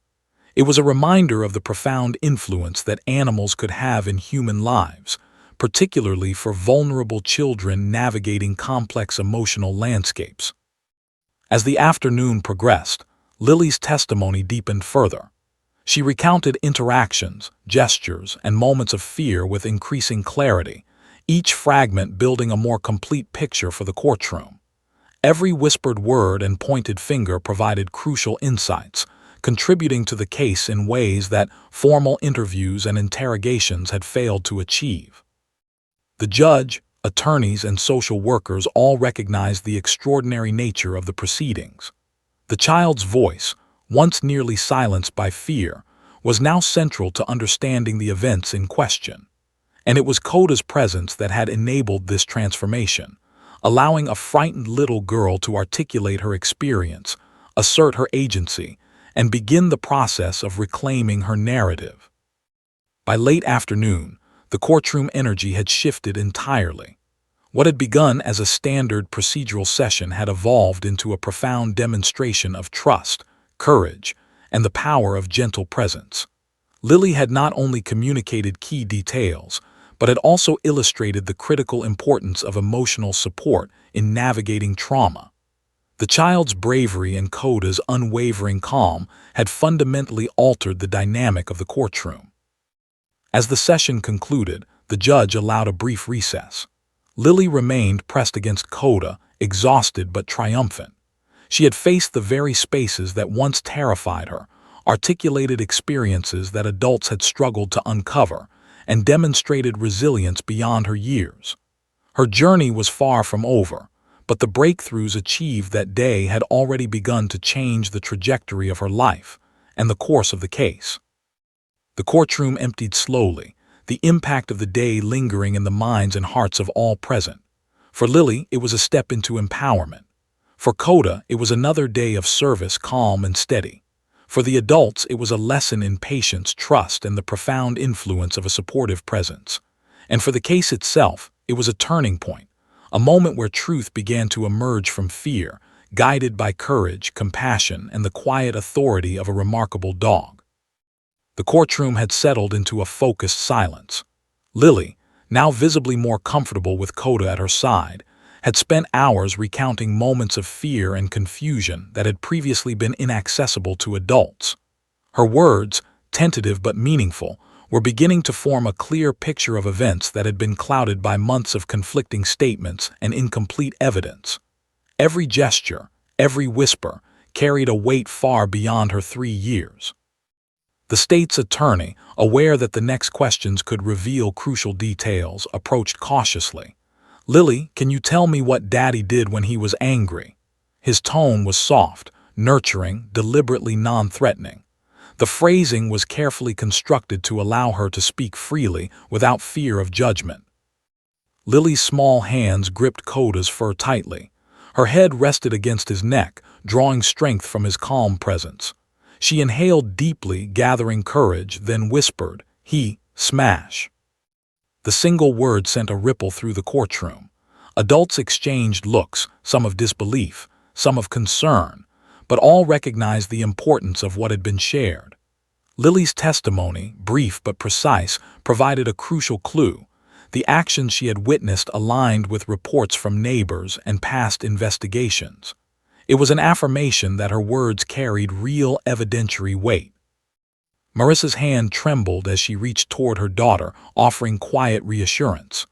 It was a reminder of the profound influence that animals could have in human lives, particularly for vulnerable children navigating complex emotional landscapes. As the afternoon progressed, Lily's testimony deepened further. She recounted interactions, gestures, and moments of fear with increasing clarity, each fragment building a more complete picture for the courtroom. Every whispered word and pointed finger provided crucial insights, contributing to the case in ways that formal interviews and interrogations had failed to achieve. The judge, attorneys, and social workers all recognized the extraordinary nature of the proceedings. The child's voice, once nearly silenced by fear, was now central to understanding the events in question. And it was Coda's presence that had enabled this transformation, allowing a frightened little girl to articulate her experience, assert her agency, and begin the process of reclaiming her narrative. By late afternoon, the courtroom energy had shifted entirely. What had begun as a standard procedural session had evolved into a profound demonstration of trust, courage, and the power of gentle presence. Lily had not only communicated key details, but had also illustrated the critical importance of emotional support in navigating trauma. The child's bravery and Coda's unwavering calm had fundamentally altered the dynamic of the courtroom. As the session concluded, the judge allowed a brief recess. Lily remained pressed against Coda, exhausted but triumphant. She had faced the very spaces that once terrified her, articulated experiences that adults had struggled to uncover, and demonstrated resilience beyond her years. Her journey was far from over, but the breakthroughs achieved that day had already begun to change the trajectory of her life and the course of the case. The courtroom emptied slowly, the impact of the day lingering in the minds and hearts of all present. For Lily, it was a step into empowerment. For Coda, it was another day of service, calm and steady. For the adults, it was a lesson in patience, trust, and the profound influence of a supportive presence. And for the case itself, it was a turning point, a moment where truth began to emerge from fear, guided by courage, compassion, and the quiet authority of a remarkable dog. The courtroom had settled into a focused silence. Lily, now visibly more comfortable with Coda at her side, had spent hours recounting moments of fear and confusion that had previously been inaccessible to adults. Her words, tentative but meaningful, were beginning to form a clear picture of events that had been clouded by months of conflicting statements and incomplete evidence. Every gesture, every whisper, carried a weight far beyond her 3 years. The state's attorney, aware that the next questions could reveal crucial details, approached cautiously. "Lily, can you tell me what Daddy did when he was angry?" His tone was soft, nurturing, deliberately non-threatening. The phrasing was carefully constructed to allow her to speak freely without fear of judgment. Lily's small hands gripped Coda's fur tightly. Her head rested against his neck, drawing strength from his calm presence. She inhaled deeply, gathering courage, then whispered, "He, smash." The single word sent a ripple through the courtroom. Adults exchanged looks, some of disbelief, some of concern, but all recognized the importance of what had been shared. Lily's testimony, brief but precise, provided a crucial clue. The actions she had witnessed aligned with reports from neighbors and past investigations. It was an affirmation that her words carried real evidentiary weight. Marissa's hand trembled as she reached toward her daughter, offering quiet reassurance.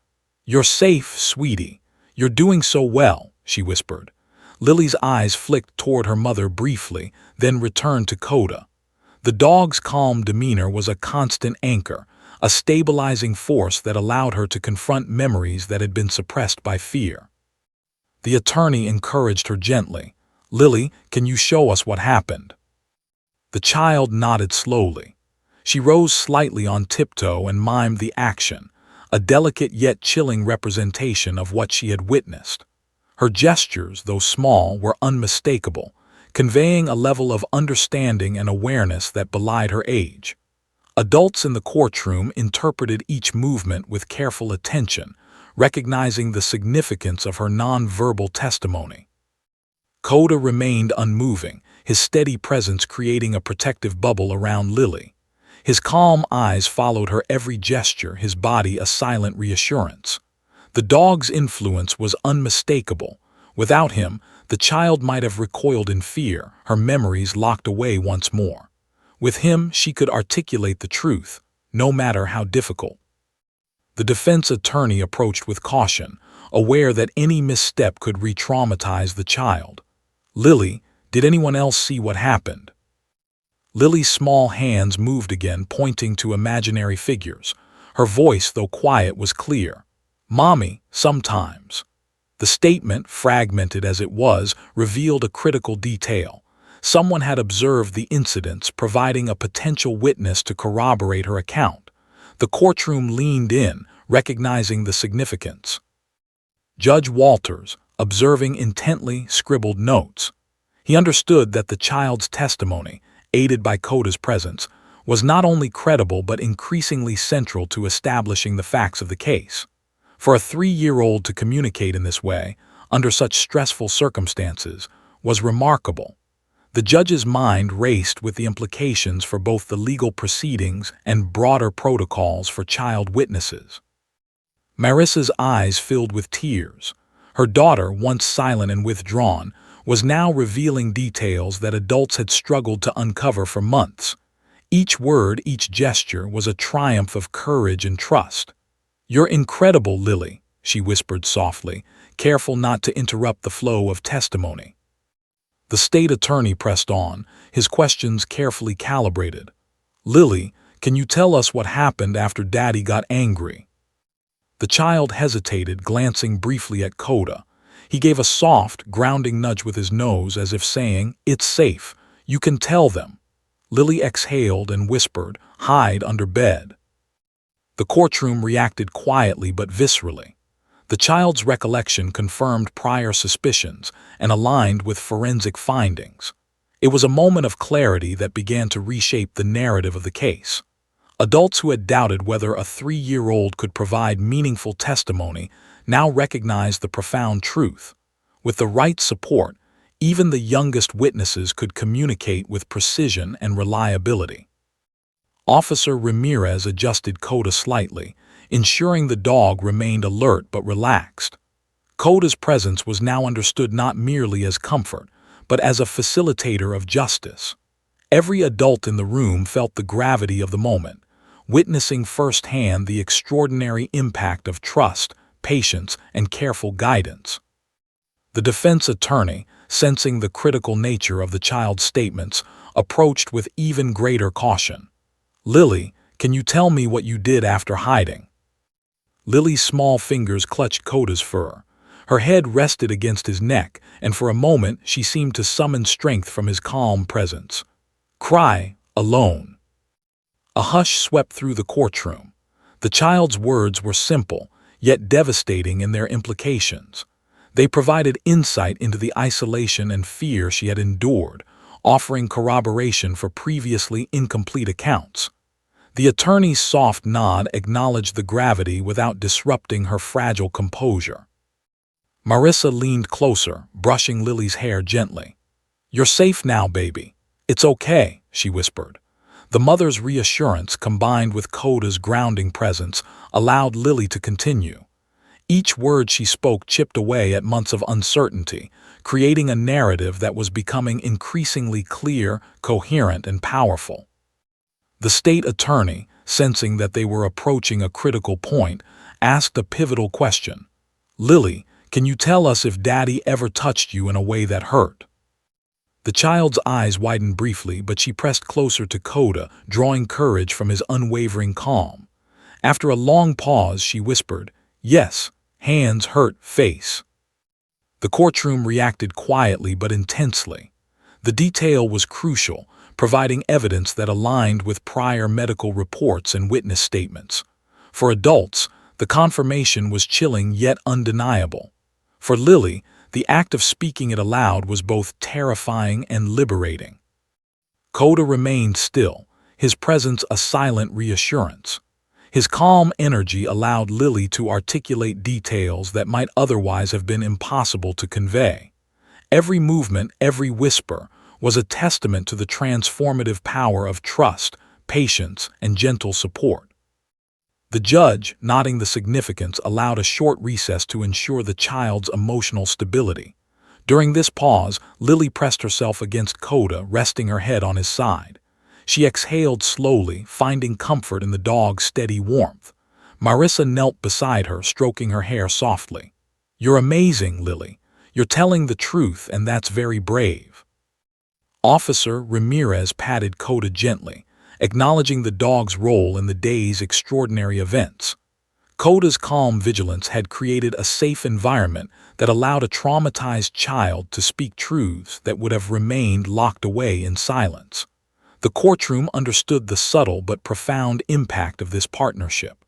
"You're safe, sweetie. You're doing so well," she whispered. Lily's eyes flicked toward her mother briefly, then returned to Coda. The dog's calm demeanor was a constant anchor, a stabilizing force that allowed her to confront memories that had been suppressed by fear. The attorney encouraged her gently. "Lily, can you show us what happened?" The child nodded slowly. She rose slightly on tiptoe and mimed the action, a delicate yet chilling representation of what she had witnessed. Her gestures, though small, were unmistakable, conveying a level of understanding and awareness that belied her age. Adults in the courtroom interpreted each movement with careful attention, recognizing the significance of her nonverbal testimony. Coda remained unmoving, his steady presence creating a protective bubble around Lily. His calm eyes followed her every gesture, his body a silent reassurance. The dog's influence was unmistakable. Without him, the child might have recoiled in fear, her memories locked away once more. With him, she could articulate the truth, no matter how difficult. The defense attorney approached with caution, aware that any misstep could re-traumatize the child. "Lily, did anyone else see what happened?" Lily's small hands moved again, pointing to imaginary figures. Her voice, though quiet, was clear. "Mommy, sometimes." The statement, fragmented as it was, revealed a critical detail. Someone had observed the incidents, providing a potential witness to corroborate her account. The courtroom leaned in, recognizing the significance. Judge Walters, observing intently, scribbled notes. He understood that the child's testimony, aided by Coda's presence, was not only credible but increasingly central to establishing the facts of the case. For a 3-year-old to communicate in this way, under such stressful circumstances, was remarkable. The judge's mind raced with the implications for both the legal proceedings and broader protocols for child witnesses. Marissa's eyes filled with tears. Her daughter, once silent and withdrawn, was now revealing details that adults had struggled to uncover for months. Each word, each gesture was a triumph of courage and trust. "You're incredible, Lily," she whispered softly, careful not to interrupt the flow of testimony. The state attorney pressed on, his questions carefully calibrated. Lily, can you tell us what happened after Daddy got angry? The child hesitated, glancing briefly at Coda. He gave a soft, grounding nudge with his nose as if saying, "It's safe. You can tell them." Lily exhaled and whispered, "Hide under bed." The courtroom reacted quietly but viscerally. The child's recollection confirmed prior suspicions and aligned with forensic findings. It was a moment of clarity that began to reshape the narrative of the case. Adults who had doubted whether a 3-year-old could provide meaningful testimony now recognized the profound truth. With the right support, even the youngest witnesses could communicate with precision and reliability. Officer Ramirez adjusted Coda slightly, ensuring the dog remained alert but relaxed. Coda's presence was now understood not merely as comfort, but as a facilitator of justice. Every adult in the room felt the gravity of the moment, witnessing firsthand the extraordinary impact of trust, patience, and careful guidance. The defense attorney, sensing the critical nature of the child's statements, approached with even greater caution. "Lily, can you tell me what you did after hiding?" Lily's small fingers clutched Coda's fur. Her head rested against his neck, and for a moment she seemed to summon strength from his calm presence. "Cry, alone." A hush swept through the courtroom. The child's words were simple, yet devastating in their implications. They provided insight into the isolation and fear she had endured, offering corroboration for previously incomplete accounts. The attorney's soft nod acknowledged the gravity without disrupting her fragile composure. Marissa leaned closer, brushing Lily's hair gently. "You're safe now, baby. It's okay," she whispered. The mother's reassurance, combined with Coda's grounding presence, allowed Lily to continue. Each word she spoke chipped away at months of uncertainty, creating a narrative that was becoming increasingly clear, coherent, and powerful. The state attorney, sensing that they were approaching a critical point, asked a pivotal question. "Lily, can you tell us if Daddy ever touched you in a way that hurt?" The child's eyes widened briefly, but she pressed closer to Coda, drawing courage from his unwavering calm. After a long pause, she whispered, "Yes, hands hurt face." The courtroom reacted quietly but intensely. The detail was crucial, providing evidence that aligned with prior medical reports and witness statements. For adults, the confirmation was chilling yet undeniable. For Lily, the act of speaking it aloud was both terrifying and liberating. Coda remained still, his presence a silent reassurance. His calm energy allowed Lily to articulate details that might otherwise have been impossible to convey. Every movement, every whisper, was a testament to the transformative power of trust, patience, and gentle support. The judge, noting the significance, allowed a short recess to ensure the child's emotional stability. During this pause, Lily pressed herself against Coda, resting her head on his side. She exhaled slowly, finding comfort in the dog's steady warmth. Marissa knelt beside her, stroking her hair softly. "You're amazing, Lily. You're telling the truth, and that's very brave." Officer Ramirez patted Coda gently, acknowledging the dog's role in the day's extraordinary events. Coda's calm vigilance had created a safe environment that allowed a traumatized child to speak truths that would have remained locked away in silence. The courtroom understood the subtle but profound impact of this partnership.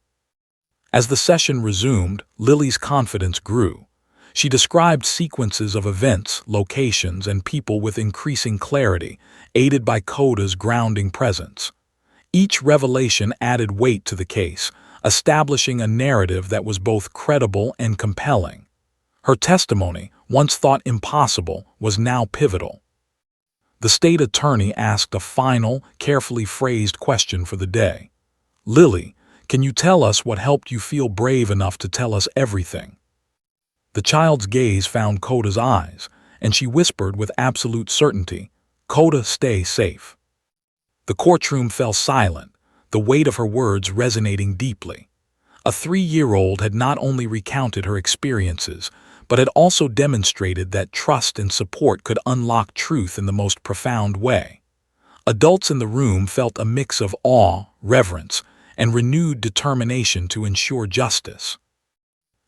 As the session resumed, Lily's confidence grew. She described sequences of events, locations, and people with increasing clarity, aided by Coda's grounding presence. Each revelation added weight to the case, establishing a narrative that was both credible and compelling. Her testimony, once thought impossible, was now pivotal. The state attorney asked a final, carefully phrased question for the day. "Lily, can you tell us what helped you feel brave enough to tell us everything?" The child's gaze found Coda's eyes, and she whispered with absolute certainty, "Coda, stay safe." The courtroom fell silent, the weight of her words resonating deeply. A 3-year-old had not only recounted her experiences, but it also demonstrated that trust and support could unlock truth in the most profound way. Adults in the room felt a mix of awe, reverence, and renewed determination to ensure justice.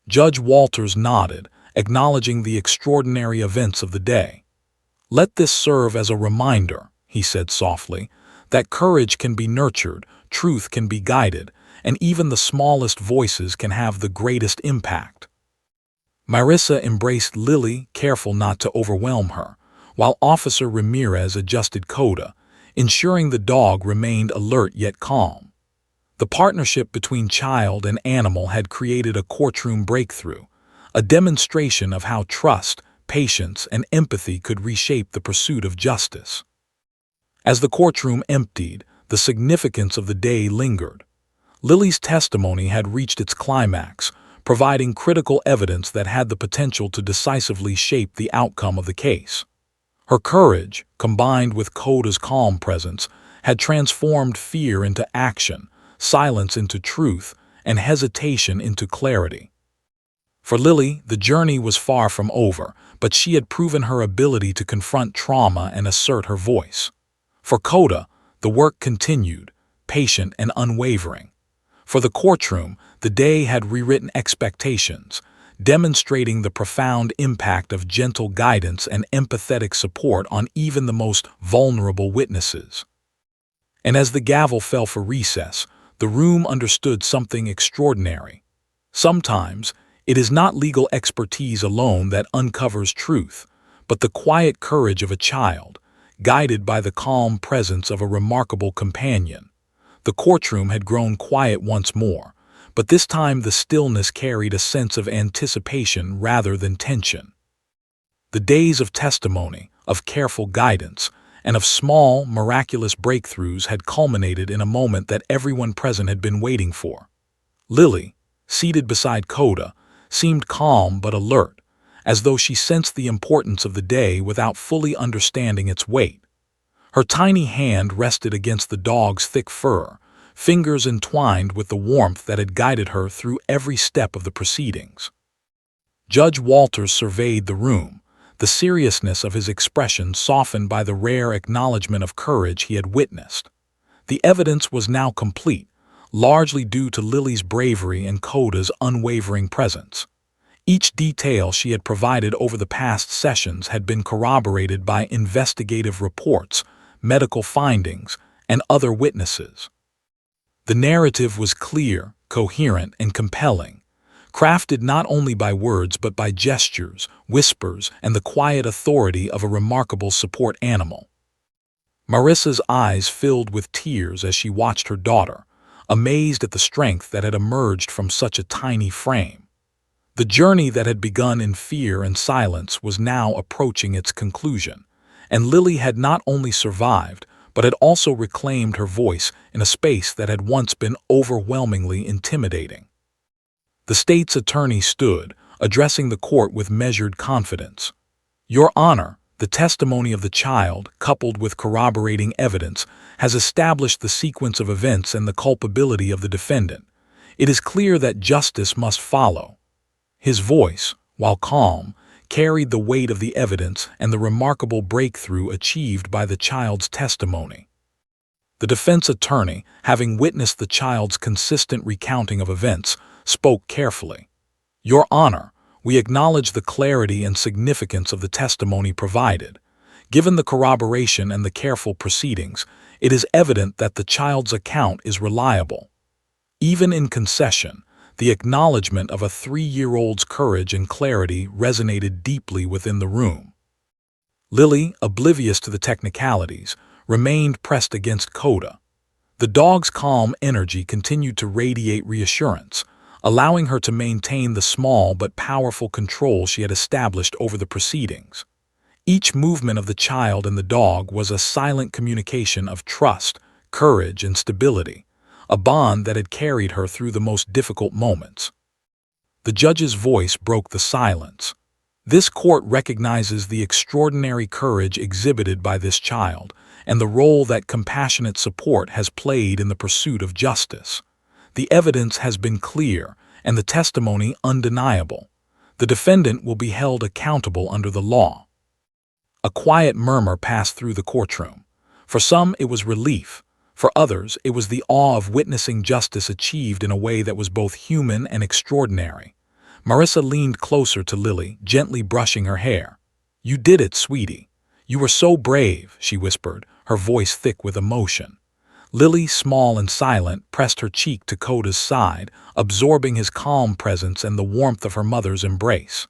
Judge Walters nodded, acknowledging the extraordinary events of the day. "Let this serve as a reminder," he said softly, "that courage can be nurtured, truth can be guided, and even the smallest voices can have the greatest impact." Marissa embraced Lily, careful not to overwhelm her, while Officer Ramirez adjusted Coda, ensuring the dog remained alert yet calm. The partnership between child and animal had created a courtroom breakthrough, a demonstration of how trust, patience, and empathy could reshape the pursuit of justice. As the courtroom emptied, the significance of the day lingered. Lily's testimony had reached its climax, providing critical evidence that had the potential to decisively shape the outcome of the case. Her courage, combined with Coda's calm presence, had transformed fear into action, silence into truth, and hesitation into clarity. For Lily, the journey was far from over, but she had proven her ability to confront trauma and assert her voice. For Coda, the work continued, patient and unwavering. For the courtroom, the day had rewritten expectations, demonstrating the profound impact of gentle guidance and empathetic support on even the most vulnerable witnesses. And as the gavel fell for recess, the room understood something extraordinary. Sometimes, it is not legal expertise alone that uncovers truth, but the quiet courage of a child, guided by the calm presence of a remarkable companion. The courtroom had grown quiet once more, but this time the stillness carried a sense of anticipation rather than tension. The days of testimony, of careful guidance, and of small, miraculous breakthroughs had culminated in a moment that everyone present had been waiting for. Lily, seated beside Coda, seemed calm but alert, as though she sensed the importance of the day without fully understanding its weight. Her tiny hand rested against the dog's thick fur, fingers entwined with the warmth that had guided her through every step of the proceedings. Judge Walters surveyed the room, the seriousness of his expression softened by the rare acknowledgement of courage he had witnessed. The evidence was now complete, largely due to Lily's bravery and Coda's unwavering presence. Each detail she had provided over the past sessions had been corroborated by investigative reports, medical findings, and other witnesses. The narrative was clear, coherent, and compelling, crafted not only by words but by gestures, whispers, and the quiet authority of a remarkable support animal. Marissa's eyes filled with tears as she watched her daughter, amazed at the strength that had emerged from such a tiny frame. The journey that had begun in fear and silence was now approaching its conclusion, and Lily had not only survived, but had also reclaimed her voice in a space that had once been overwhelmingly intimidating. The state's attorney stood, addressing the court with measured confidence. "Your Honor, the testimony of the child, coupled with corroborating evidence, has established the sequence of events and the culpability of the defendant. It is clear that justice must follow." His voice, while calm, carried the weight of the evidence and the remarkable breakthrough achieved by the child's testimony. The defense attorney, having witnessed the child's consistent recounting of events, spoke carefully. "Your Honor, we acknowledge the clarity and significance of the testimony provided. Given the corroboration and the careful proceedings, it is evident that the child's account is reliable." Even in concession, the acknowledgement of a 3-year-old's courage and clarity resonated deeply within the room. Lily, oblivious to the technicalities, remained pressed against Coda. The dog's calm energy continued to radiate reassurance, allowing her to maintain the small but powerful control she had established over the proceedings. Each movement of the child and the dog was a silent communication of trust, courage, and stability, a bond that had carried her through the most difficult moments. The judge's voice broke the silence. "This court recognizes the extraordinary courage exhibited by this child and the role that compassionate support has played in the pursuit of justice. The evidence has been clear and the testimony undeniable. The defendant will be held accountable under the law. A quiet murmur passed through the courtroom. For some, it was relief. For others, it was the awe of witnessing justice achieved in a way that was both human and extraordinary. Marissa leaned closer to Lily, gently brushing her hair. "You did it, sweetie. You were so brave," she whispered, her voice thick with emotion. Lily, small and silent, pressed her cheek to Coda's side, absorbing his calm presence and the warmth of her mother's embrace.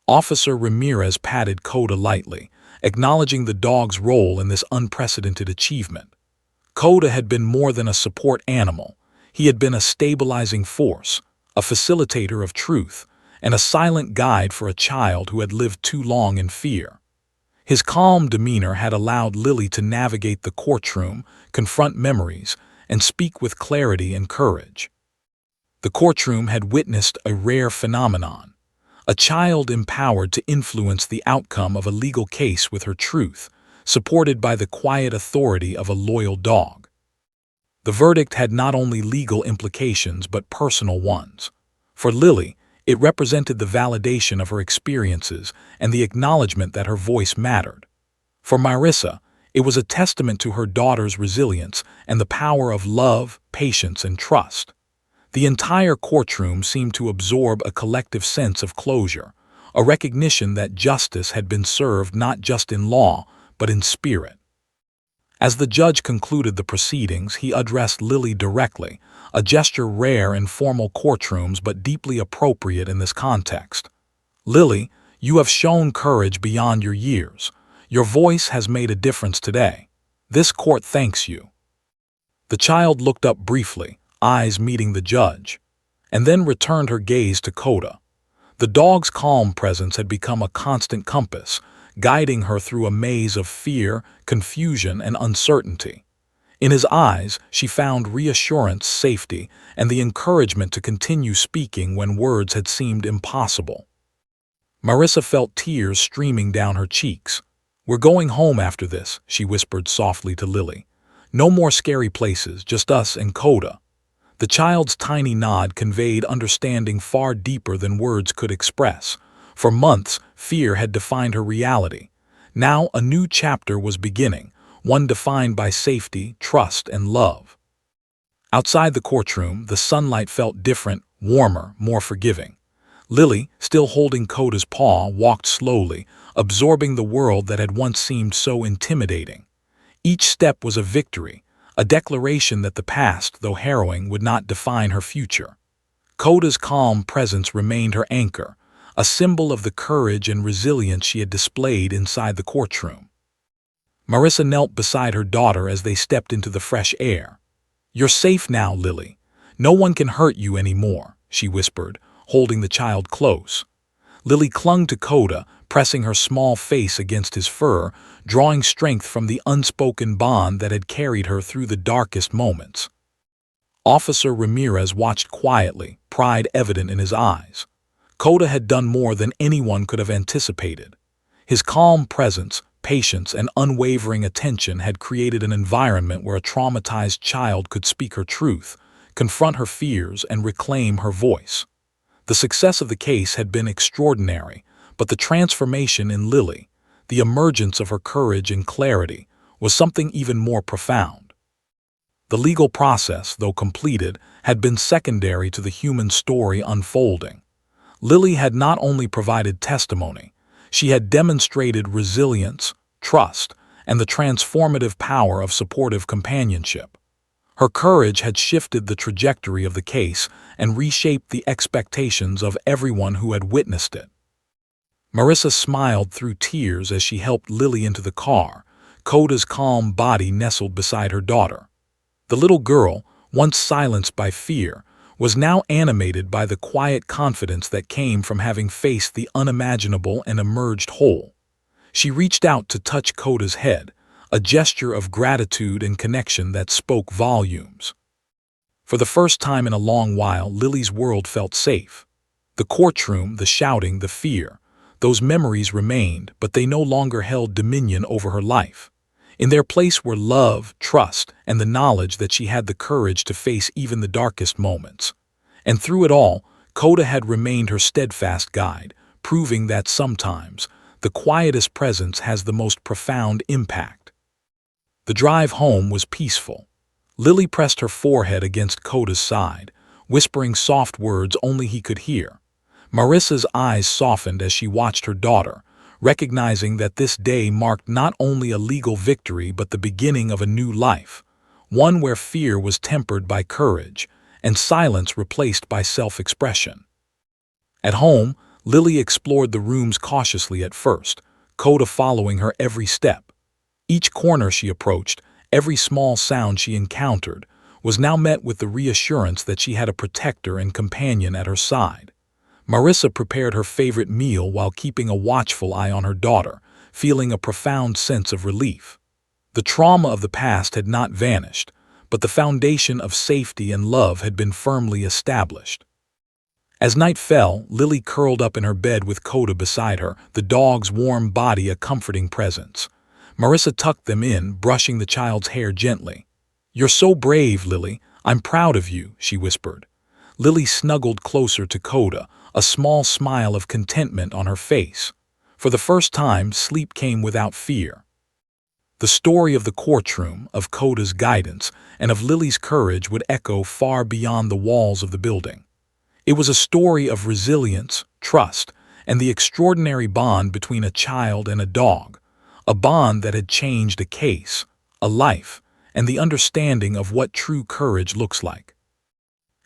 Officer Ramirez patted Coda lightly, acknowledging the dog's role in this unprecedented achievement. Coda had been more than a support animal. He had been a stabilizing force, a facilitator of truth, and a silent guide for a child who had lived too long in fear. His calm demeanor had allowed Lily to navigate the courtroom, confront memories, and speak with clarity and courage. The courtroom had witnessed a rare phenomenon, a child empowered to influence the outcome of a legal case with her truth, supported by the quiet authority of a loyal dog. The verdict had not only legal implications but personal ones. For Lily, it represented the validation of her experiences and the acknowledgement that her voice mattered. For Marissa, it was a testament to her daughter's resilience and the power of love, patience, and trust. The entire courtroom seemed to absorb a collective sense of closure, a recognition that justice had been served not just in law, but in spirit. As the judge concluded the proceedings, he addressed Lily directly, a gesture rare in formal courtrooms but deeply appropriate in this context. "Lily, you have shown courage beyond your years. Your voice has made a difference today. This court thanks you." The child looked up briefly, eyes meeting the judge, and then returned her gaze to Coda. The dog's calm presence had become a constant compass, guiding her through a maze of fear, confusion, and uncertainty. In his eyes, she found reassurance, safety, and the encouragement to continue speaking when words had seemed impossible. Marissa felt tears streaming down her cheeks. "We're going home after this," she whispered softly to Lily. "No more scary places, just us and Coda." The child's tiny nod conveyed understanding far deeper than words could express. For months, fear had defined her reality. Now a new chapter was beginning, one defined by safety, trust, and love. Outside the courtroom, the sunlight felt different, warmer, more forgiving. Lily, still holding Coda's paw, walked slowly, absorbing the world that had once seemed so intimidating. Each step was a victory, a declaration that the past, though harrowing, would not define her future. Coda's calm presence remained her anchor, a symbol of the courage and resilience she had displayed inside the courtroom. Marissa knelt beside her daughter as they stepped into the fresh air. "You're safe now, Lily. No one can hurt you anymore," she whispered, holding the child close. Lily clung to Coda, pressing her small face against his fur, drawing strength from the unspoken bond that had carried her through the darkest moments. Officer Ramirez watched quietly, pride evident in his eyes. Coda had done more than anyone could have anticipated. His calm presence, patience, and unwavering attention had created an environment where a traumatized child could speak her truth, confront her fears, and reclaim her voice. The success of the case had been extraordinary, but the transformation in Lily, the emergence of her courage and clarity, was something even more profound. The legal process, though completed, had been secondary to the human story unfolding. Lily had not only provided testimony, she had demonstrated resilience, trust, and the transformative power of supportive companionship. Her courage had shifted the trajectory of the case and reshaped the expectations of everyone who had witnessed it. Marissa smiled through tears as she helped Lily into the car, Coda's calm body nestled beside her daughter. The little girl, once silenced by fear, was now animated by the quiet confidence that came from having faced the unimaginable and emerged whole. She reached out to touch Coda's head, a gesture of gratitude and connection that spoke volumes. For the first time in a long while, Lily's world felt safe. The courtroom, the shouting, the fear, those memories remained, but they no longer held dominion over her life. In their place were love, trust, and the knowledge that she had the courage to face even the darkest moments. And through it all, Coda had remained her steadfast guide, proving that sometimes the quietest presence has the most profound impact. The drive home was peaceful. Lily pressed her forehead against Coda's side, whispering soft words only he could hear. Marissa's eyes softened as she watched her daughter, recognizing that this day marked not only a legal victory but the beginning of a new life, one where fear was tempered by courage and silence replaced by self-expression. At home, Lily explored the rooms cautiously at first, Coda following her every step. Each corner she approached, every small sound she encountered, was now met with the reassurance that she had a protector and companion at her side. Marissa prepared her favorite meal while keeping a watchful eye on her daughter, feeling a profound sense of relief. The trauma of the past had not vanished, but the foundation of safety and love had been firmly established. As night fell, Lily curled up in her bed with Coda beside her, the dog's warm body a comforting presence. Marissa tucked them in, brushing the child's hair gently. "You're so brave, Lily. I'm proud of you," she whispered. Lily snuggled closer to Coda, a small smile of contentment on her face. For the first time, sleep came without fear. The story of the courtroom, of Coda's guidance, and of Lily's courage would echo far beyond the walls of the building. It was a story of resilience, trust, and the extraordinary bond between a child and a dog, a bond that had changed a case, a life, and the understanding of what true courage looks like.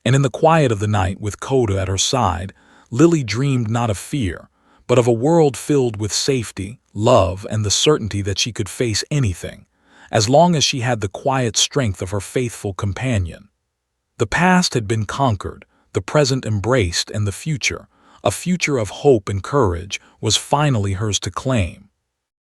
And in the quiet of the night, with Coda at her side, Lily dreamed not of fear, but of a world filled with safety, love, and the certainty that she could face anything, as long as she had the quiet strength of her faithful companion. The past had been conquered, the present embraced, and the future, a future of hope and courage, was finally hers to claim.